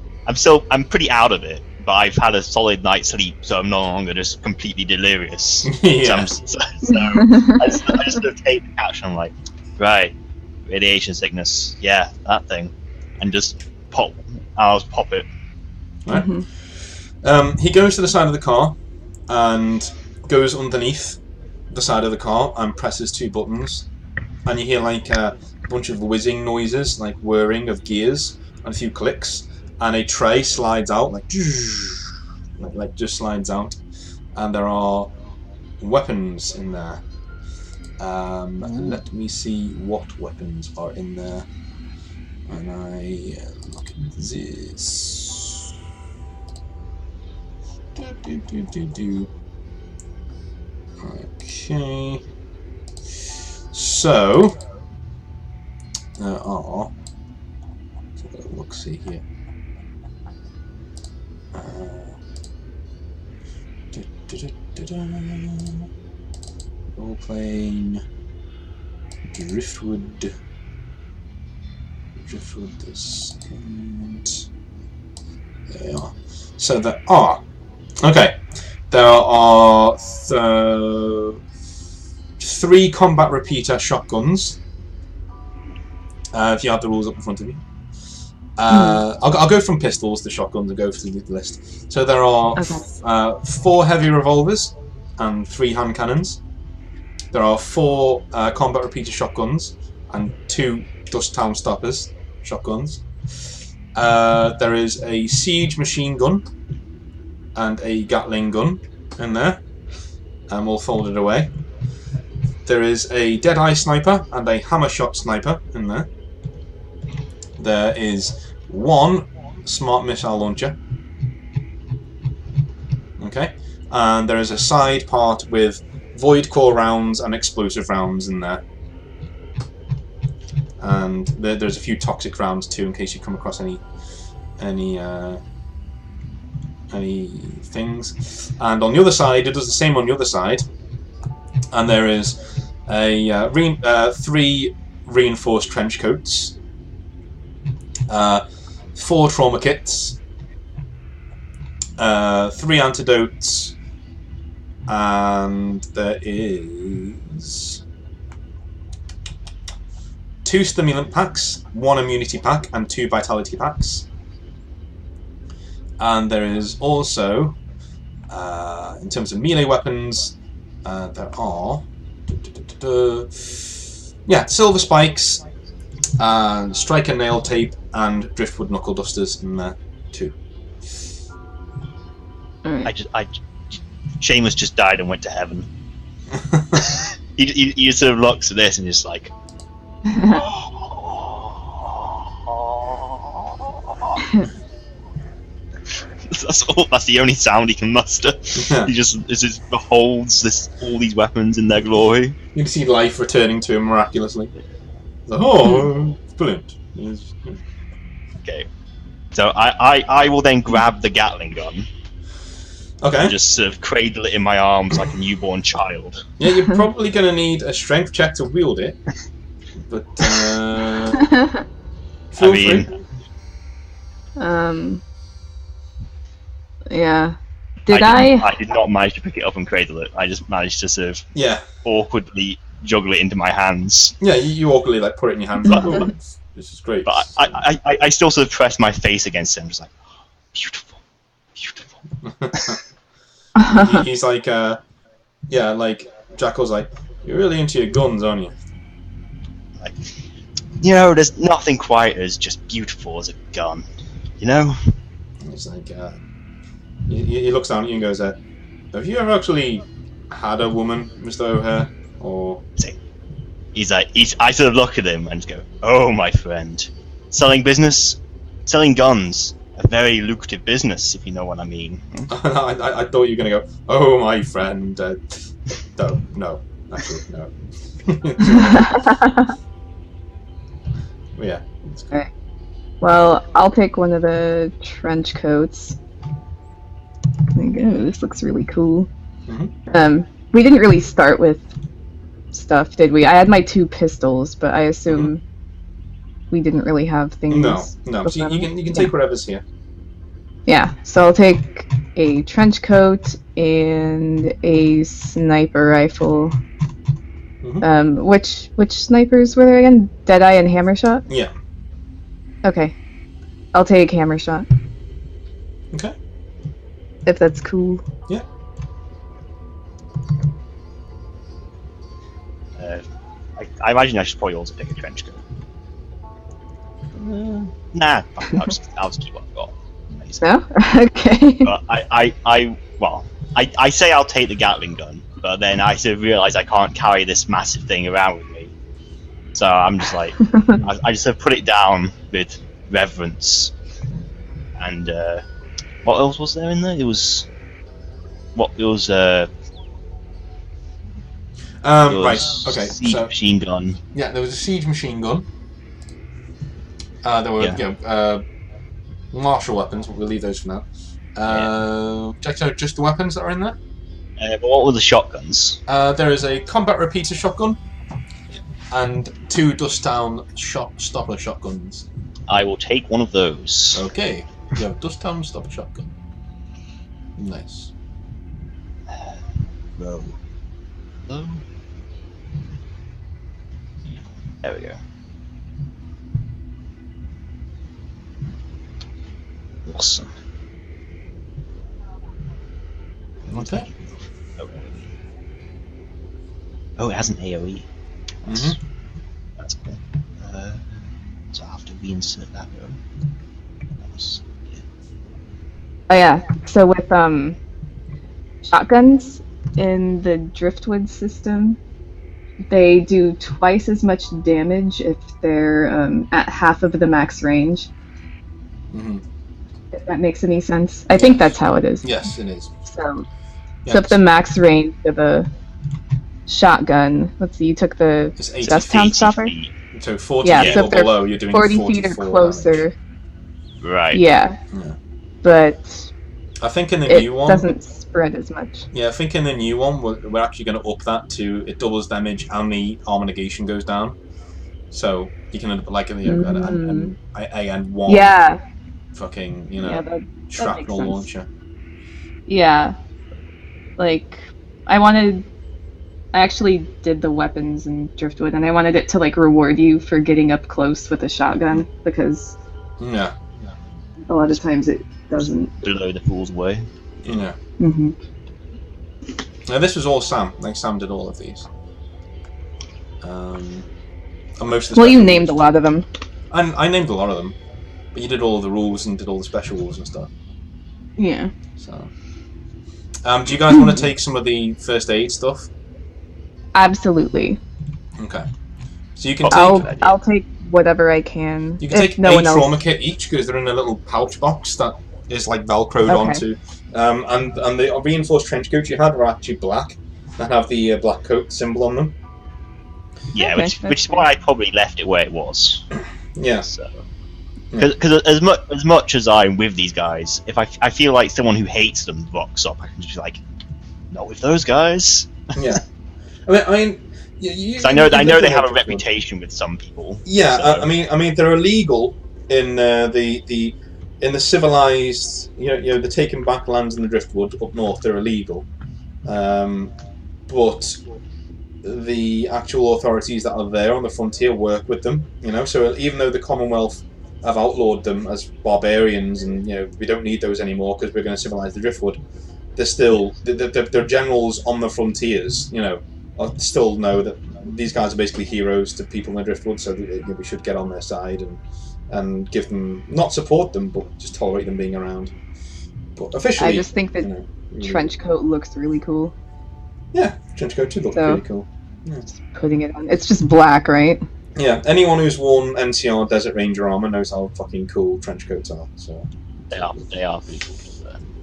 I'm pretty out of it, but I've had a solid night's sleep, so I'm no longer just completely delirious. yeah, So I just sort of take the couch and I'm like, right, radiation sickness, yeah, that thing, and just pop it. right. Mhm. He goes to the side of the car and goes underneath the side of the car and presses 2 buttons, and you hear like a bunch of whizzing noises, like whirring of gears, and a few clicks, and a tray slides out like just slides out, and there are weapons in there. Let me see what weapons are in there, and I look at this. Okay. So there are. Look, see here. Role playing Driftwood. Driftwood the second. There they are. So there are. Okay. There are 3 combat repeater shotguns. If you have the rules up in front of you. I'll go from pistols to shotguns and go through the list. So there are 4 heavy revolvers and 3 hand cannons. There are 4 combat repeater shotguns and 2 dust town stoppers shotguns. There is a siege machine gun and a Gatling gun in there, all folded away. There is a Deadeye sniper and a hammer shot sniper in there. There is 1 smart missile launcher. Okay, and there is a side part with void core rounds and explosive rounds in there. And there's a few toxic rounds too, in case you come across any things. And on the other side, it does the same on the other side. And there is a 3 reinforced trench coats, 4 trauma kits, 3 antidotes, and there is 2 stimulant packs, 1 immunity pack, and 2 vitality packs. And there is also, in terms of melee weapons, there are silver spikes, striker nail tape, and driftwood knuckle dusters in there too. Seamus just died and went to heaven. he sort of looks at this and just like. That's the only sound he can muster. Yeah. He just beholds all these weapons in their glory. You can see life returning to him miraculously. It's like, oh, it's brilliant. Okay, so I will then grab the Gatling gun. Okay. And just sort of cradle it in my arms like a newborn child. Yeah, you're probably going to need a strength check to wield it. But, feel free. Yeah. I did not manage to pick it up and cradle it. I just managed to sort of awkwardly juggle it into my hands. Yeah, you awkwardly put it in your hands like, oh, this is great. But I still sort of pressed my face against it and just like, beautiful, beautiful. He's like, Jackal's like, you're really into your guns, aren't you? Like, there's nothing quite as just beautiful as a gun, And he's like, he looks down at you and goes, have you ever actually had a woman, Mr. O'Hare? Or I sort of look at him and just go, oh, my friend, selling guns, a very lucrative business, if you know what I mean. I thought you were going to go, oh, my friend. No, actually, no. Yeah. Okay. Well, I'll take one of the trench coats. There you go. This looks really cool. Mm-hmm. We didn't really start with stuff, did we? I had my 2 pistols, but I assume we didn't really have things. No. So you can take whatever's here. Yeah. So I'll take a trench coat and a sniper rifle. Mm-hmm. Which snipers were there again? Deadeye and hammer shot? Yeah. Okay. I'll take hammer shot. Okay. If that's cool. Yeah. I imagine I should probably also take a trench coat. Nah, I'll just keep what I've got. No? Okay. But I say I'll take the Gatling gun, but then I sort of realise I can't carry this massive thing around with me. So I'm just like, I just sort of put it down with reverence. And what else was there in there? It was right, okay. Siege machine gun. Yeah, there was a siege machine gun. There were martial weapons, we'll leave those for now. Check out just the weapons that are in there? But what were the shotguns? There is a combat repeater shotgun and 2 dust down stopper shotguns. I will take one of those. Okay, you have dust down stopper shotgun. Nice. Row. Low. There we go. Awesome. Okay. Oh, it has an AoE. Mm-hmm. That's cool. So I have to reinsert that though. Oh yeah. So with shotguns in the Driftwood system, they do twice as much damage if they're at half of the max range. Mm-hmm. If that makes any sense. I think that's how it is. Yes, it is. So, Yes. so if the max range of a shotgun, let's see, you took the It's 80 dust town feet. stopper? So 40 Yeah, feet so or if they're below, you're doing 40 feet or 44 closer. damage. Right. Yeah. Yeah. But I think in the it new one, doesn't spread as much. yeah, I think in the new one, we're actually going to up that to it doubles damage and the armor negation goes down. So you can end up like and one Yeah. fucking Yeah, that shrapnel sense. launcher. Yeah. Like, I actually did the weapons in Driftwood, and I wanted it to, like, reward you for getting up close with a shotgun, because Yeah, a lot of times it doesn't. Below the fool's way. yeah. Mm-hmm. Now this was all Sam. Like Sam did all of these. And most of the Well, you special named a rules. lot of them. I named a lot of them, but you did all of the rules and did all the special rules and stuff. Yeah. So, do you guys want to take some of the first aid stuff? Absolutely. Okay. So you can take I'll take whatever I can. you can take no a one trauma else. kit each because they're in a little pouch box that is like velcroed Okay. onto. And the reinforced trench coats you had were actually black and have the Blackcoat symbol on them. Yeah, Okay, which is why I probably left it where it was. Yeah. So, because as much as I'm with these guys, if I feel like someone who hates them rocks up, I can just be like, not with those guys. Yeah. I mean, I know they have a reputation with some people. Yeah, so. I mean, they're illegal in the civilized, the taken back lands in the Driftwood up north. They're illegal, but the actual authorities that are there on the frontier work with them. So even though the Commonwealth have outlawed them as barbarians, and we don't need those anymore because we're going to civilize the Driftwood, they're still their generals on the frontiers. Still know that these guys are basically heroes to people in the Driftwood, so that, we should get on their side and give them, not support them, but just tolerate them being around. But officially, I just think that trench coat looks really cool. Yeah, trench coat too looks So- pretty cool. Just putting it on. It's just black, right? Yeah, anyone who's worn NCR Desert Ranger armor knows how fucking cool trench coats are. So They are pretty cool.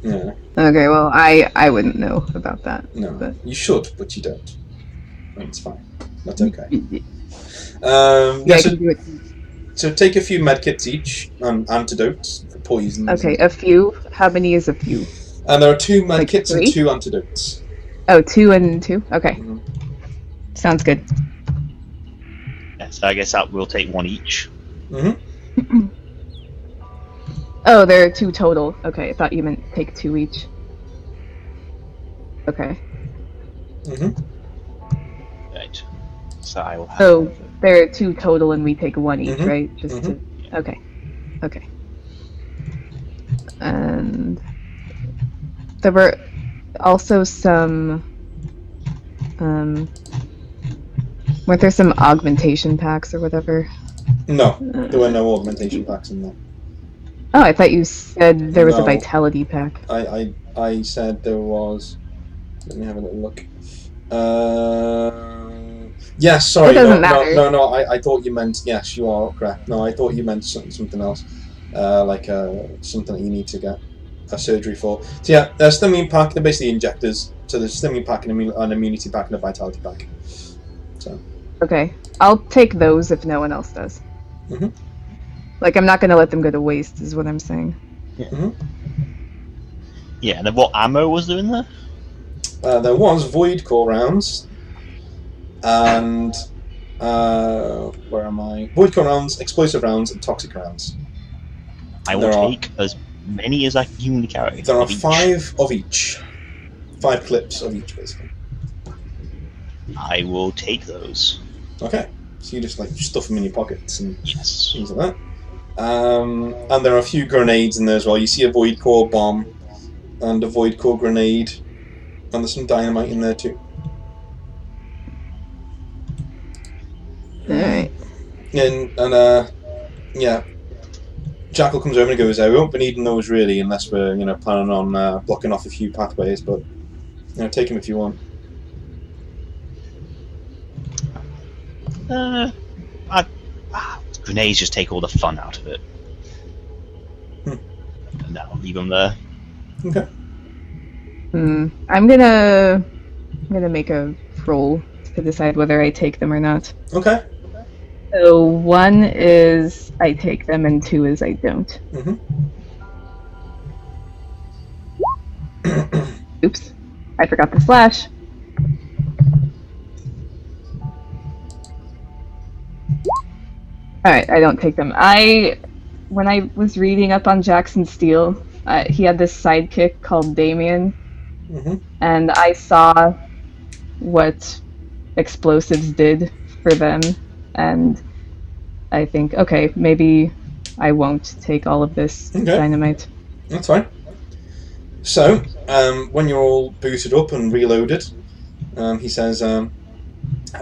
yeah, Okay, well, I wouldn't know about that. no, But- you should, but you don't. It's fine. That's okay. Yeah, Yeah, I so, can do it. so take a few medkits each and antidotes for poisons. Okay, a few. How many is a few? And there are 2 Like medkits and 3? 2 antidotes. Oh, 2 and 2? Okay. Mhm. Sounds good. Yeah, so I guess that we'll take one each. Mm-hmm. Oh, there are 2 total. Okay, I thought you meant take 2 each. Okay. Mm-hmm. Right. So I will have. So there are 2 total and we take 1 each, Mhm. right? Just to... Okay. Okay. And there were also some weren't there some augmentation packs or whatever? No, there were no augmentation packs in there. Oh, I thought you said there was a No. vitality pack. I said there was. Let me have a little look. Yes, sorry. It doesn't matter. No. I thought you meant. Yes, you are correct. No, I thought you meant something else. Like something that you need to get a surgery for. So yeah, a stimulant pack. They're basically injectors. So there's a stimulant pack, an immunity pack, and a vitality pack. So. Okay, I'll take those if no one else does. Mhm. Like, I'm not gonna let them go to waste, is what I'm saying. Mm-hmm. Yeah, and then what ammo was there in there? There was void core rounds, and where am I? Void core rounds, explosive rounds, and toxic rounds. I will take as many as I can humanly carry. There are 5 of each. 5 clips of each, basically. I will take those. Okay, so you just like stuff them in your pockets and Yes. things like that. And there are a few grenades in there as well. You see a void core bomb and a void core grenade, and there's some dynamite in there too. Alright. And yeah, Jackal comes over and goes, "We won't be needing those really, unless we're planning on blocking off a few pathways. But take them if you want." Grenades just take all the fun out of it. And I'll leave them there. Okay. I'm gonna make a roll to decide whether I take them or not. Okay. So 1 is I take them, and 2 is I don't. Oops, I forgot the slash. Alright, I don't take them. When I was reading up on Jackson Steele, he had this sidekick called Damien, and I saw what explosives did for them, and I think, okay, maybe I won't take all of this dynamite. That's fine. So, when you're all booted up and reloaded, he says, "I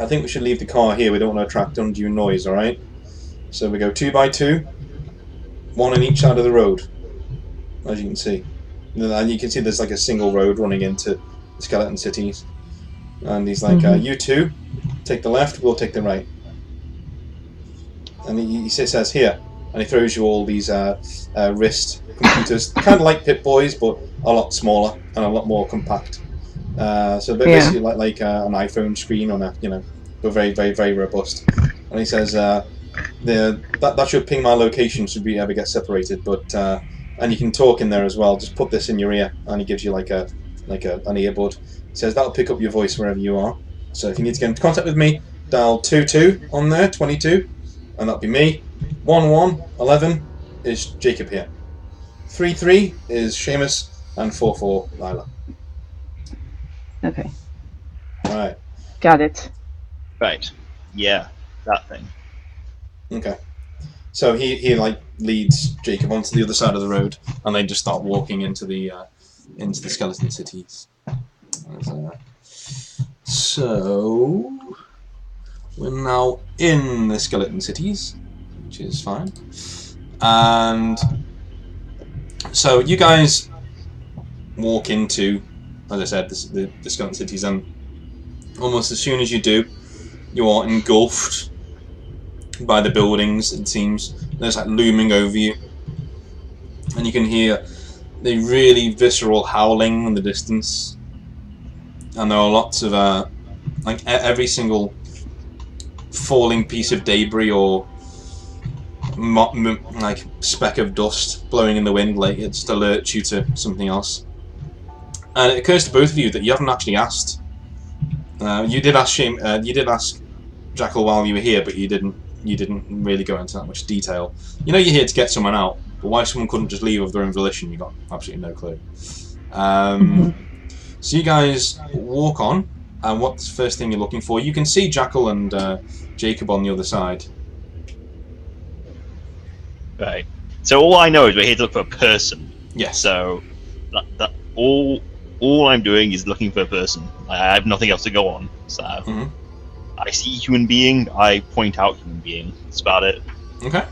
think we should leave the car here. We don't want to attract undue noise, alright? So we go 2 by 2, 1 on each side of the road, as you can see. And you can see there's like a single road running into the skeleton cities. And he's like, you 2, take the left, we'll take the right." And he says, "Here," and he throws you all these wrist computers, kind of like Pip-Boys, but a lot smaller and a lot more compact. So basically like an iPhone screen on but very, very, very robust. And he says, that should ping my location should we ever get separated, but and you can talk in there as well. Just put this in your ear, and he gives you like an earbud. He says that'll pick up your voice wherever you are. So if you need to get into contact with me, dial 22 on there, 22, and that'll be me. 1111 is Jacob here. 33 is Seamus, and 44 Lila. Okay. Alright. Got it. Right. Yeah, that thing. Okay. So he like leads Jacob onto the other side of the road, and they just start walking into the skeleton cities. So we're now in the skeleton cities, which is fine. And so you guys walk into, as I said, the skeleton cities, and almost as soon as you do, you are engulfed by the buildings. It seems there's like looming over you, and you can hear the really visceral howling in the distance. And there are lots of like every single falling piece of debris or like speck of dust blowing in the wind, like it just alerts you to something else. And it occurs to both of you that you haven't actually asked. You did ask Jackal while you were here, but you didn't really go into that much detail. You know you're here to get someone out, but why someone couldn't just leave of their own volition, you got absolutely no clue. So you guys walk on, and what's the first thing you're looking for? You can see Jackal and Jacob on the other side. Right. So all I know is we're here to look for a person. Yes. So that all I'm doing is looking for a person. I have nothing else to go on. So I see human being, I point out human being. That's about it. Okay.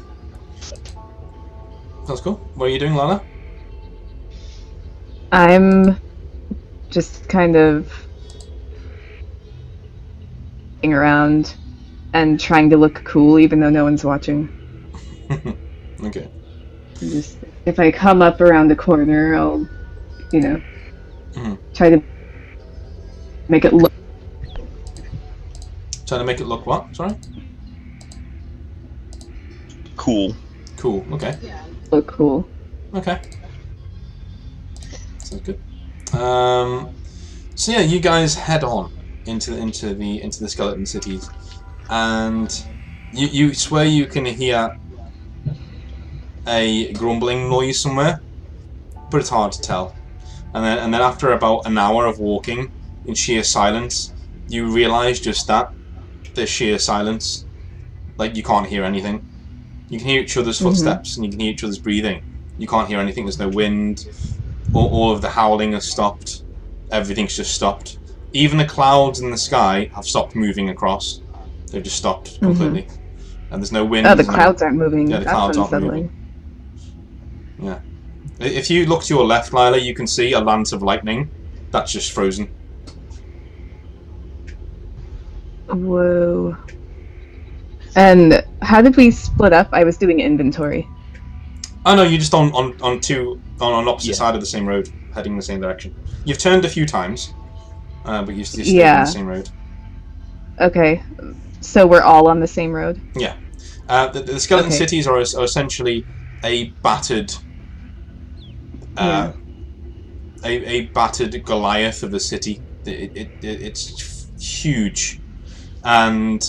That's cool. What are you doing, Lana? I'm just kind of looking around and trying to look cool even though no one's watching. Okay. Just, if I come up around the corner, I'll, try to make it look... Trying to make it look what? Sorry? Cool. Cool, okay. Look cool. Okay. Sounds good. So yeah, you guys head on into the skeleton cities, and you swear you can hear a grumbling noise somewhere, but it's hard to tell. And then after about an hour of walking in sheer silence, you realise just that there's sheer silence. Like, you can't hear anything. You can hear each other's footsteps and you can hear each other's breathing. You can't hear anything. There's no wind. All of the howling has stopped. Everything's just stopped. Even the clouds in the sky have stopped moving across. They've just stopped completely. And there's no wind. Oh, the clouds aren't moving. Yeah, the clouds aren't moving. Yeah. If you look to your left, Lila, you can see a lance of lightning. That's just frozen. Whoa. And how did we split up? I was doing inventory. Oh no, you're just on opposite side of the same road, heading the same direction. You've turned a few times, but you're still on the same road. Okay, so we're all on the same road? Yeah. The skeleton cities are essentially a battered... a battered Goliath of a city. It's huge. And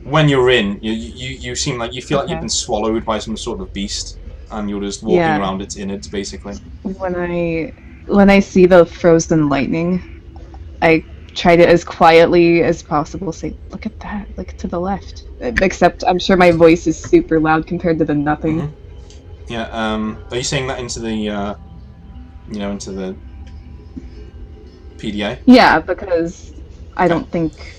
when you're in, you seem like you feel like you've been swallowed by some sort of beast, and you're just walking around its innards, basically. When I see the frozen lightning, I try to, as quietly as possible, say, "Look at that! Look to the left." Except I'm sure my voice is super loud compared to the nothing. Yeah. Are you saying that into the, into the PDA? Yeah, because I don't think.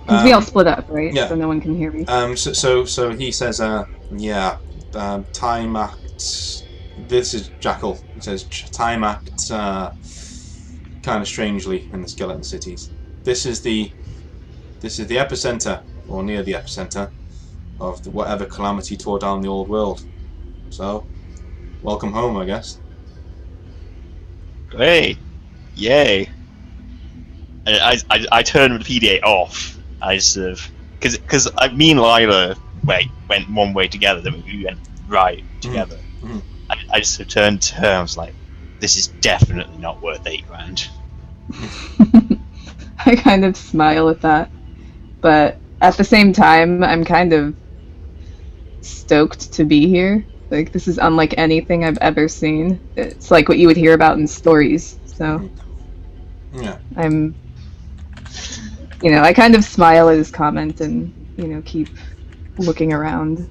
Because we all split up, right? Yeah. So no one can hear me. So he says, time act. This is Jackal. He says time act kind of strangely in the skeleton cities. This is the epicenter, or near the epicenter, of whatever calamity tore down the old world. So, welcome home, I guess. Hey, yay! I turned the PDA off. I sort of because me and Lila went one way together, then we went right together. I just sort of turned to her. I was like, "This is definitely not worth $8,000." I kind of smile at that, but at the same time, I'm kind of stoked to be here. Like, this is unlike anything I've ever seen. It's like what you would hear about in stories. So, yeah, I'm. I kind of smile at his comment and, keep looking around.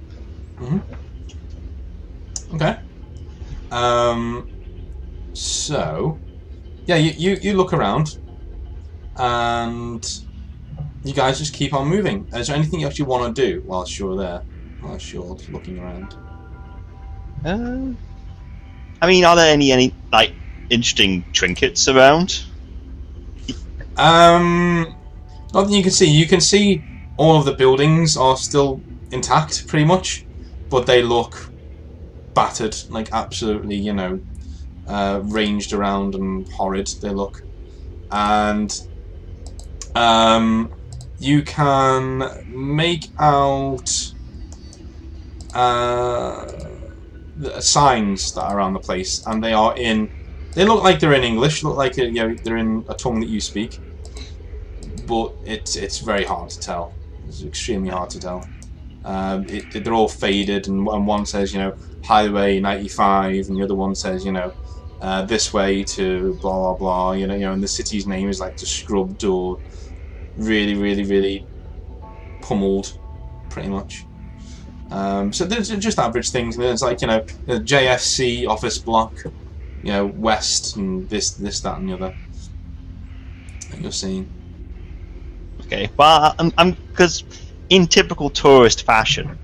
Okay. So, yeah, you look around, and you guys just keep on moving. Is there anything you actually want to do whilst you're there, whilst you're looking around? I mean, are there any like interesting trinkets around? Nothing you can see. You can see all of the buildings are still intact, pretty much, but they look battered, like absolutely, ranged around and horrid. They look, and you can make out the signs that are around the place, and they look like they're in English. Look like they're in a tongue that you speak. But it's very hard to tell. It's extremely hard to tell. They're all faded, and one says, Highway 95, and the other one says, this way to blah blah blah. And the city's name is like just scrubbed or really, really, really pummeled, pretty much. So there's just average things. And there's like the JFC office block, west, and this, that, and the other that you're seeing. Okay, well, I'm because in typical tourist fashion,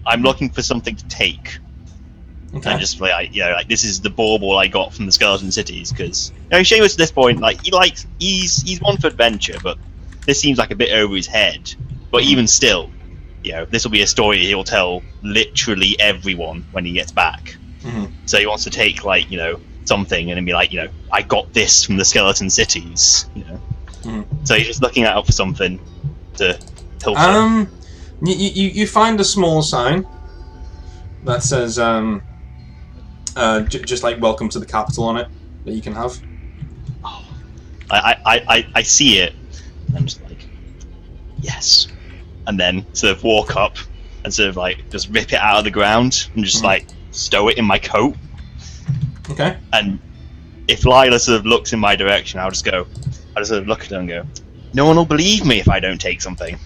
I'm looking for something to take. Okay. And just like this is the bauble I got from the skeleton cities, because Seamus at this point, like he's one for adventure, but this seems like a bit over his head. But even still, this will be a story he'll tell literally everyone when he gets back. So he wants to take something and then be like, I got this from the skeleton cities. So you're just looking out for something to tilt. You find a small sign that says just like "Welcome to the Capital" on it that you can have. I see it. I'm just like, yes, and then sort of walk up and sort of like just rip it out of the ground and just like stow it in my coat. Okay. And if Lila sort of looks in my direction, I'll just sort of look at her and go, no one will believe me if I don't take something.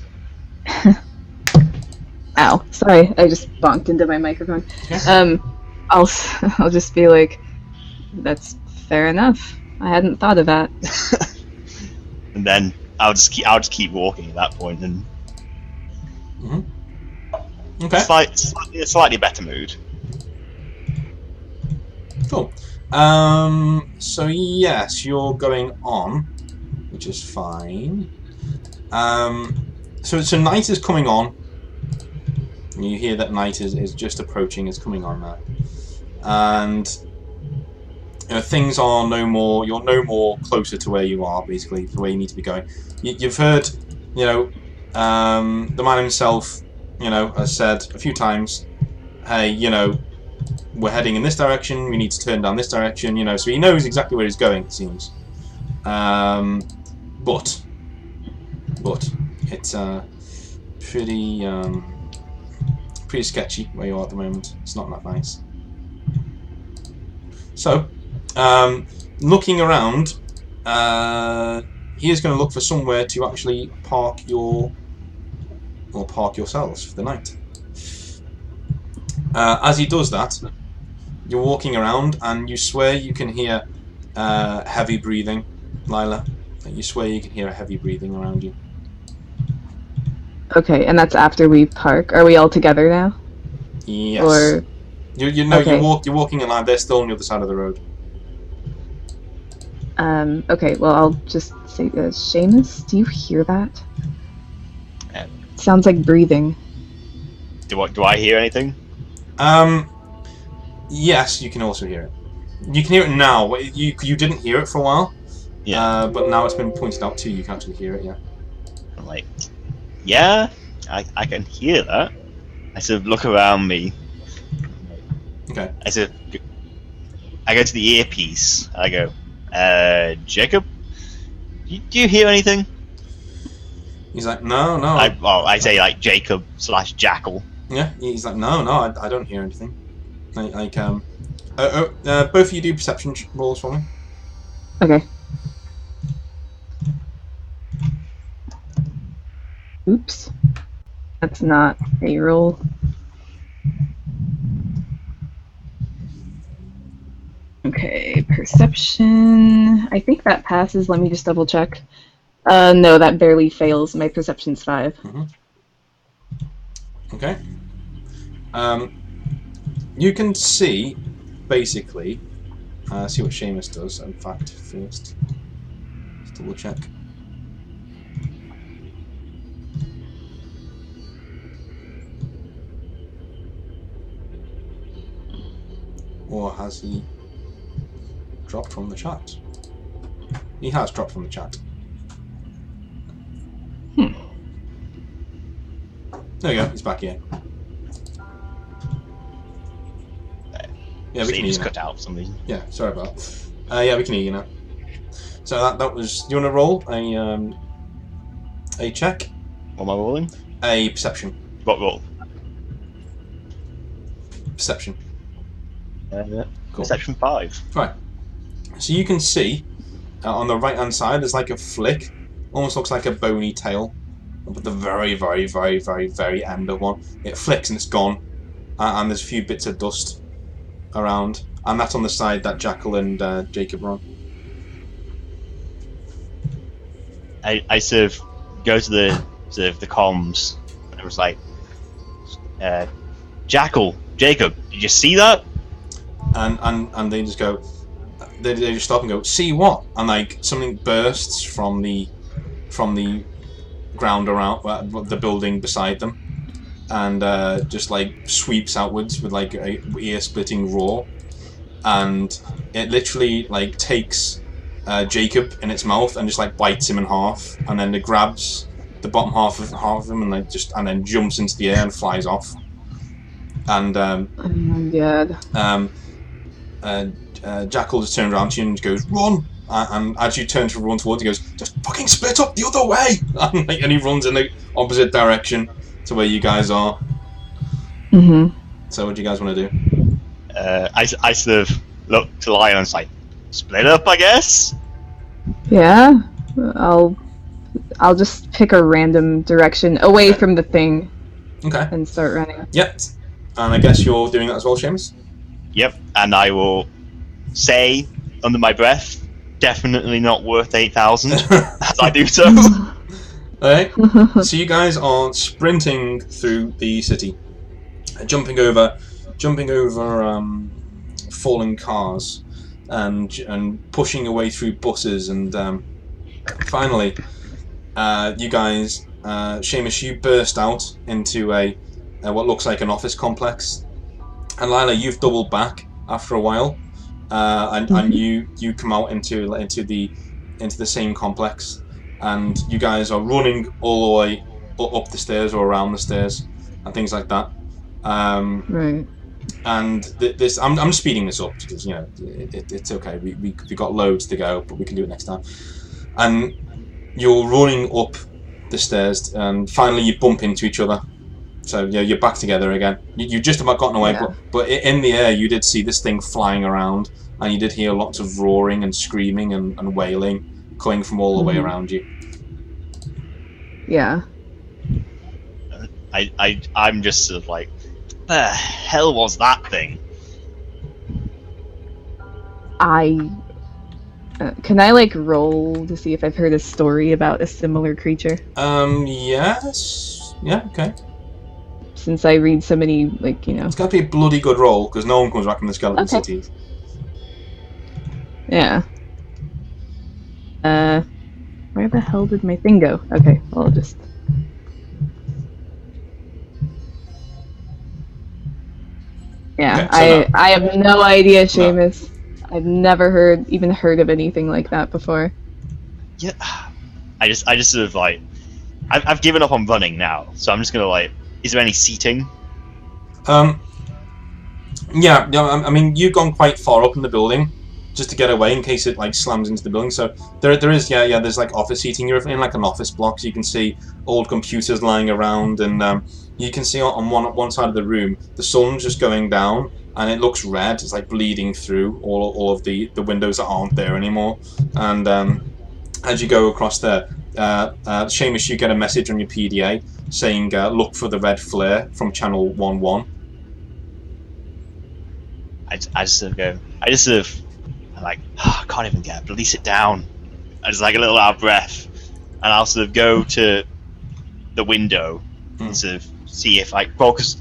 Ow, sorry, I just bonked into my microphone. Okay. I'll just be like, that's fair enough. I hadn't thought of that. And then I'll just keep walking at that point, and Okay. slightly better mood. Cool. So yes, you're going on, which is fine. So night is coming on. You hear that night is just approaching. It's coming on now, and things are no more. You're no more closer to where you are. Basically, the way you need to be going. You've heard, the man himself, has said a few times, hey, we're heading in this direction, we need to turn down this direction, so he knows exactly where he's going, it seems. But it's pretty sketchy where you are at the moment. It's not that nice. So, looking around, he is going to look for somewhere to actually park yourselves for the night. As he does that, you're walking around and you swear you can hear heavy breathing, Lila. You swear you can hear a heavy breathing around you. Okay, and that's after we park. Are we all together now? Yes. Or okay. You're walking in line. They're still on the other side of the road. Okay, well, I'll just say, Seamus, do you hear that? Sounds like breathing. Do I hear anything? Yes, you can also hear it. You can hear it now. You didn't hear it for a while. Yeah. But now it's been pointed out to you. You can actually hear it. Yeah. I'm like, yeah, I can hear that. I sort of look around me. Okay. I go to the earpiece. I go, Jacob, do you hear anything? He's like, no. I say like Jacob / Jackal. Yeah. He's like, no, I don't hear anything. Both of you do perception rolls for me. Okay. Oops. That's not a roll. Okay, perception. I think that passes. Let me just double check. No, that barely fails. My perception's 5. Okay. You can see, basically, see what Seamus does, in fact, first. Let's double check. Or has he dropped from the chat? He has dropped from the chat. There we go, he's back here. Yeah, we can hear you now. Cut out something. Yeah, sorry about that. Yeah, we can hear you now. So that was. Do you want to roll a check? What am I rolling? A perception. What roll? Perception. Cool. Perception 5. Right. So you can see on the right hand side there's like a flick. Almost looks like a bony tail. But the very, very, very, very, very end of one. It flicks and it's gone. And there's a few bits of dust around. And that's on the side that Jackal and Jacob are on. I sort of go to the comms and I was like, Jackal, Jacob, did you see that? And they just go, they just stop and go, see what? And like something bursts from the ground around the building beside them, and just like sweeps outwards with like a ear-splitting roar, and it literally like takes Jacob in its mouth and just like bites him in half, and then it grabs the bottom half of him and like and then jumps into the air and flies off. And oh my god. Jackal just turns around to you and goes, "Run!" and as you turn to run towards, he goes, "Just fucking split up the other way!" And he runs in the opposite direction to where you guys are. Mm-hmm. So what do you guys want to do? I sort of look to Lion and say, split up, I guess? Yeah, I'll just pick a random direction away from the thing Okay. and start running. Yep. And I guess you're doing that as well, Seamus? Yep, and I will say, under my breath, definitely not worth 8,000, as I do so. Alright. So you guys are sprinting through the city, jumping over falling cars, and pushing away through buses, and finally, you guys, Seamus, you burst out into a what looks like an office complex, and Lila, you've doubled back after a while, and you come out into the same complex, and you guys are running all the way up the stairs or around the stairs and things like that. Right. And this, I'm speeding this up because it's okay. We got loads to go, but we can do it next time. And you're running up the stairs, and finally you bump into each other. So you're back together again. You just about gotten away, but in the air you did see this thing flying around, and you did hear lots of roaring and screaming and wailing coming from all the way around you. Yeah. I'm just sort of like, the hell was that thing? Can I roll to see if I've heard a story about a similar creature? Yes. Yeah, okay. Since I read so many, It's got to be a bloody good roll, because no one comes back from the skeleton cities. Yeah. Where the hell did my thing go? Okay, I'll just... Yeah, Okay, I have no idea, Seamus. No. I've never even heard of anything like that before. Yeah, I just sort of I've given up on running now, so I'm just gonna is there any seating? Yeah, I mean, you've gone quite far up in the building just to get away in case it slams into the building. So there is there's office seating. You're in an office block, so you can see old computers lying around, and you can see on one side of the room the sun's just going down, and it looks red. It's bleeding through all of the windows that aren't there anymore. And as you go across there, Seamus, you get a message on your PDA saying look for the red flare from channel 11. I just sort of I can't even get it, bloody sit down. I just a little out of breath, and I'll sort of go to the window and sort of see if because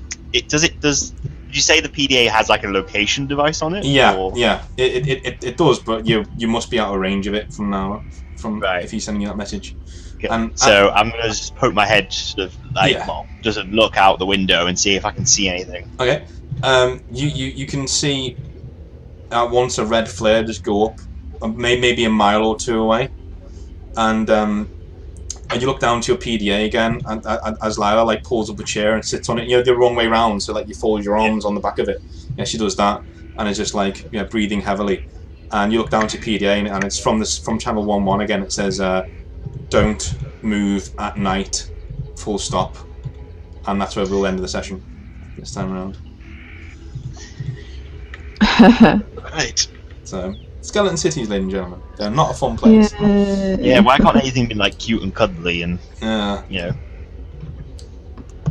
does did you say the PDA has a location device on it? Yeah, or? Yeah, it does, but you must be out of range of it from now, if he's sending you that message. Okay. So I'm gonna just poke my head, sort of just look out the window and see if I can see anything. Okay. You can see once a red flare just go up, maybe a mile or two away, and you look down to your PDA again, and as Lila pulls up a chair and sits on it, the wrong way round, so you fold your arms on the back of it. Yeah, she does that, and it's just breathing heavily, and you look down to PDA, and it's from channel 11 again. It says don't move at night, full stop, and that's where we'll end the session this time around. Right. So, Skeleton Cities, ladies and gentlemen, they're not a fun place. Yeah, why can't anything be cute and cuddly and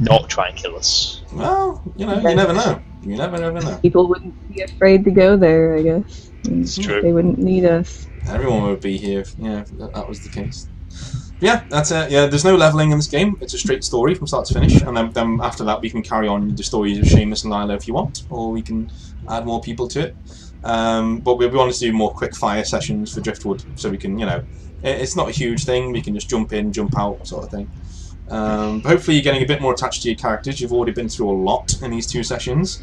not try and kill us? Well, you never know. You never know. People wouldn't be afraid to go there, I guess. It's true. They wouldn't need us. Everyone would be here if that was the case. Yeah, that's it. Yeah, there's no leveling in this game. It's a straight story from start to finish, and then after that we can carry on the stories of Seamus and Lila if you want, or we can add more people to it. But we wanted to do more quick fire sessions for Driftwood, so we can, it's not a huge thing. We can just jump in, jump out, sort of thing. But hopefully you're getting a bit more attached to your characters. You've already been through a lot in these 2 sessions.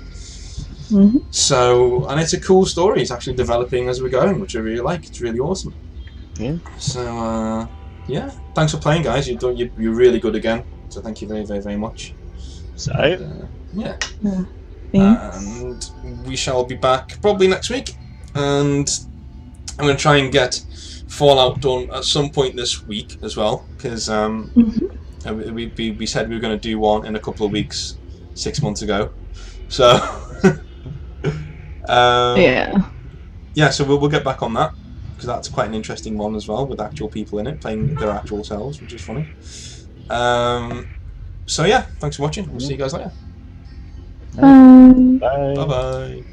Mm-hmm. So, and it's a cool story. It's actually developing as we're going, which I really like. It's really awesome. Yeah. So, yeah. Thanks for playing, guys. You're really good again. So thank you very, very, very much. So, yeah. Thanks. And we shall be back probably next week. And I'm going to try and get Fallout done at some point this week as well, because we said we were going to do one in a couple of weeks 6 months ago. So yeah, so we'll get back on that, because that's quite an interesting one as well, with actual people in it playing their actual selves, which is funny. So yeah, thanks for watching. We'll see you guys later. Um, Bye. Bye bye.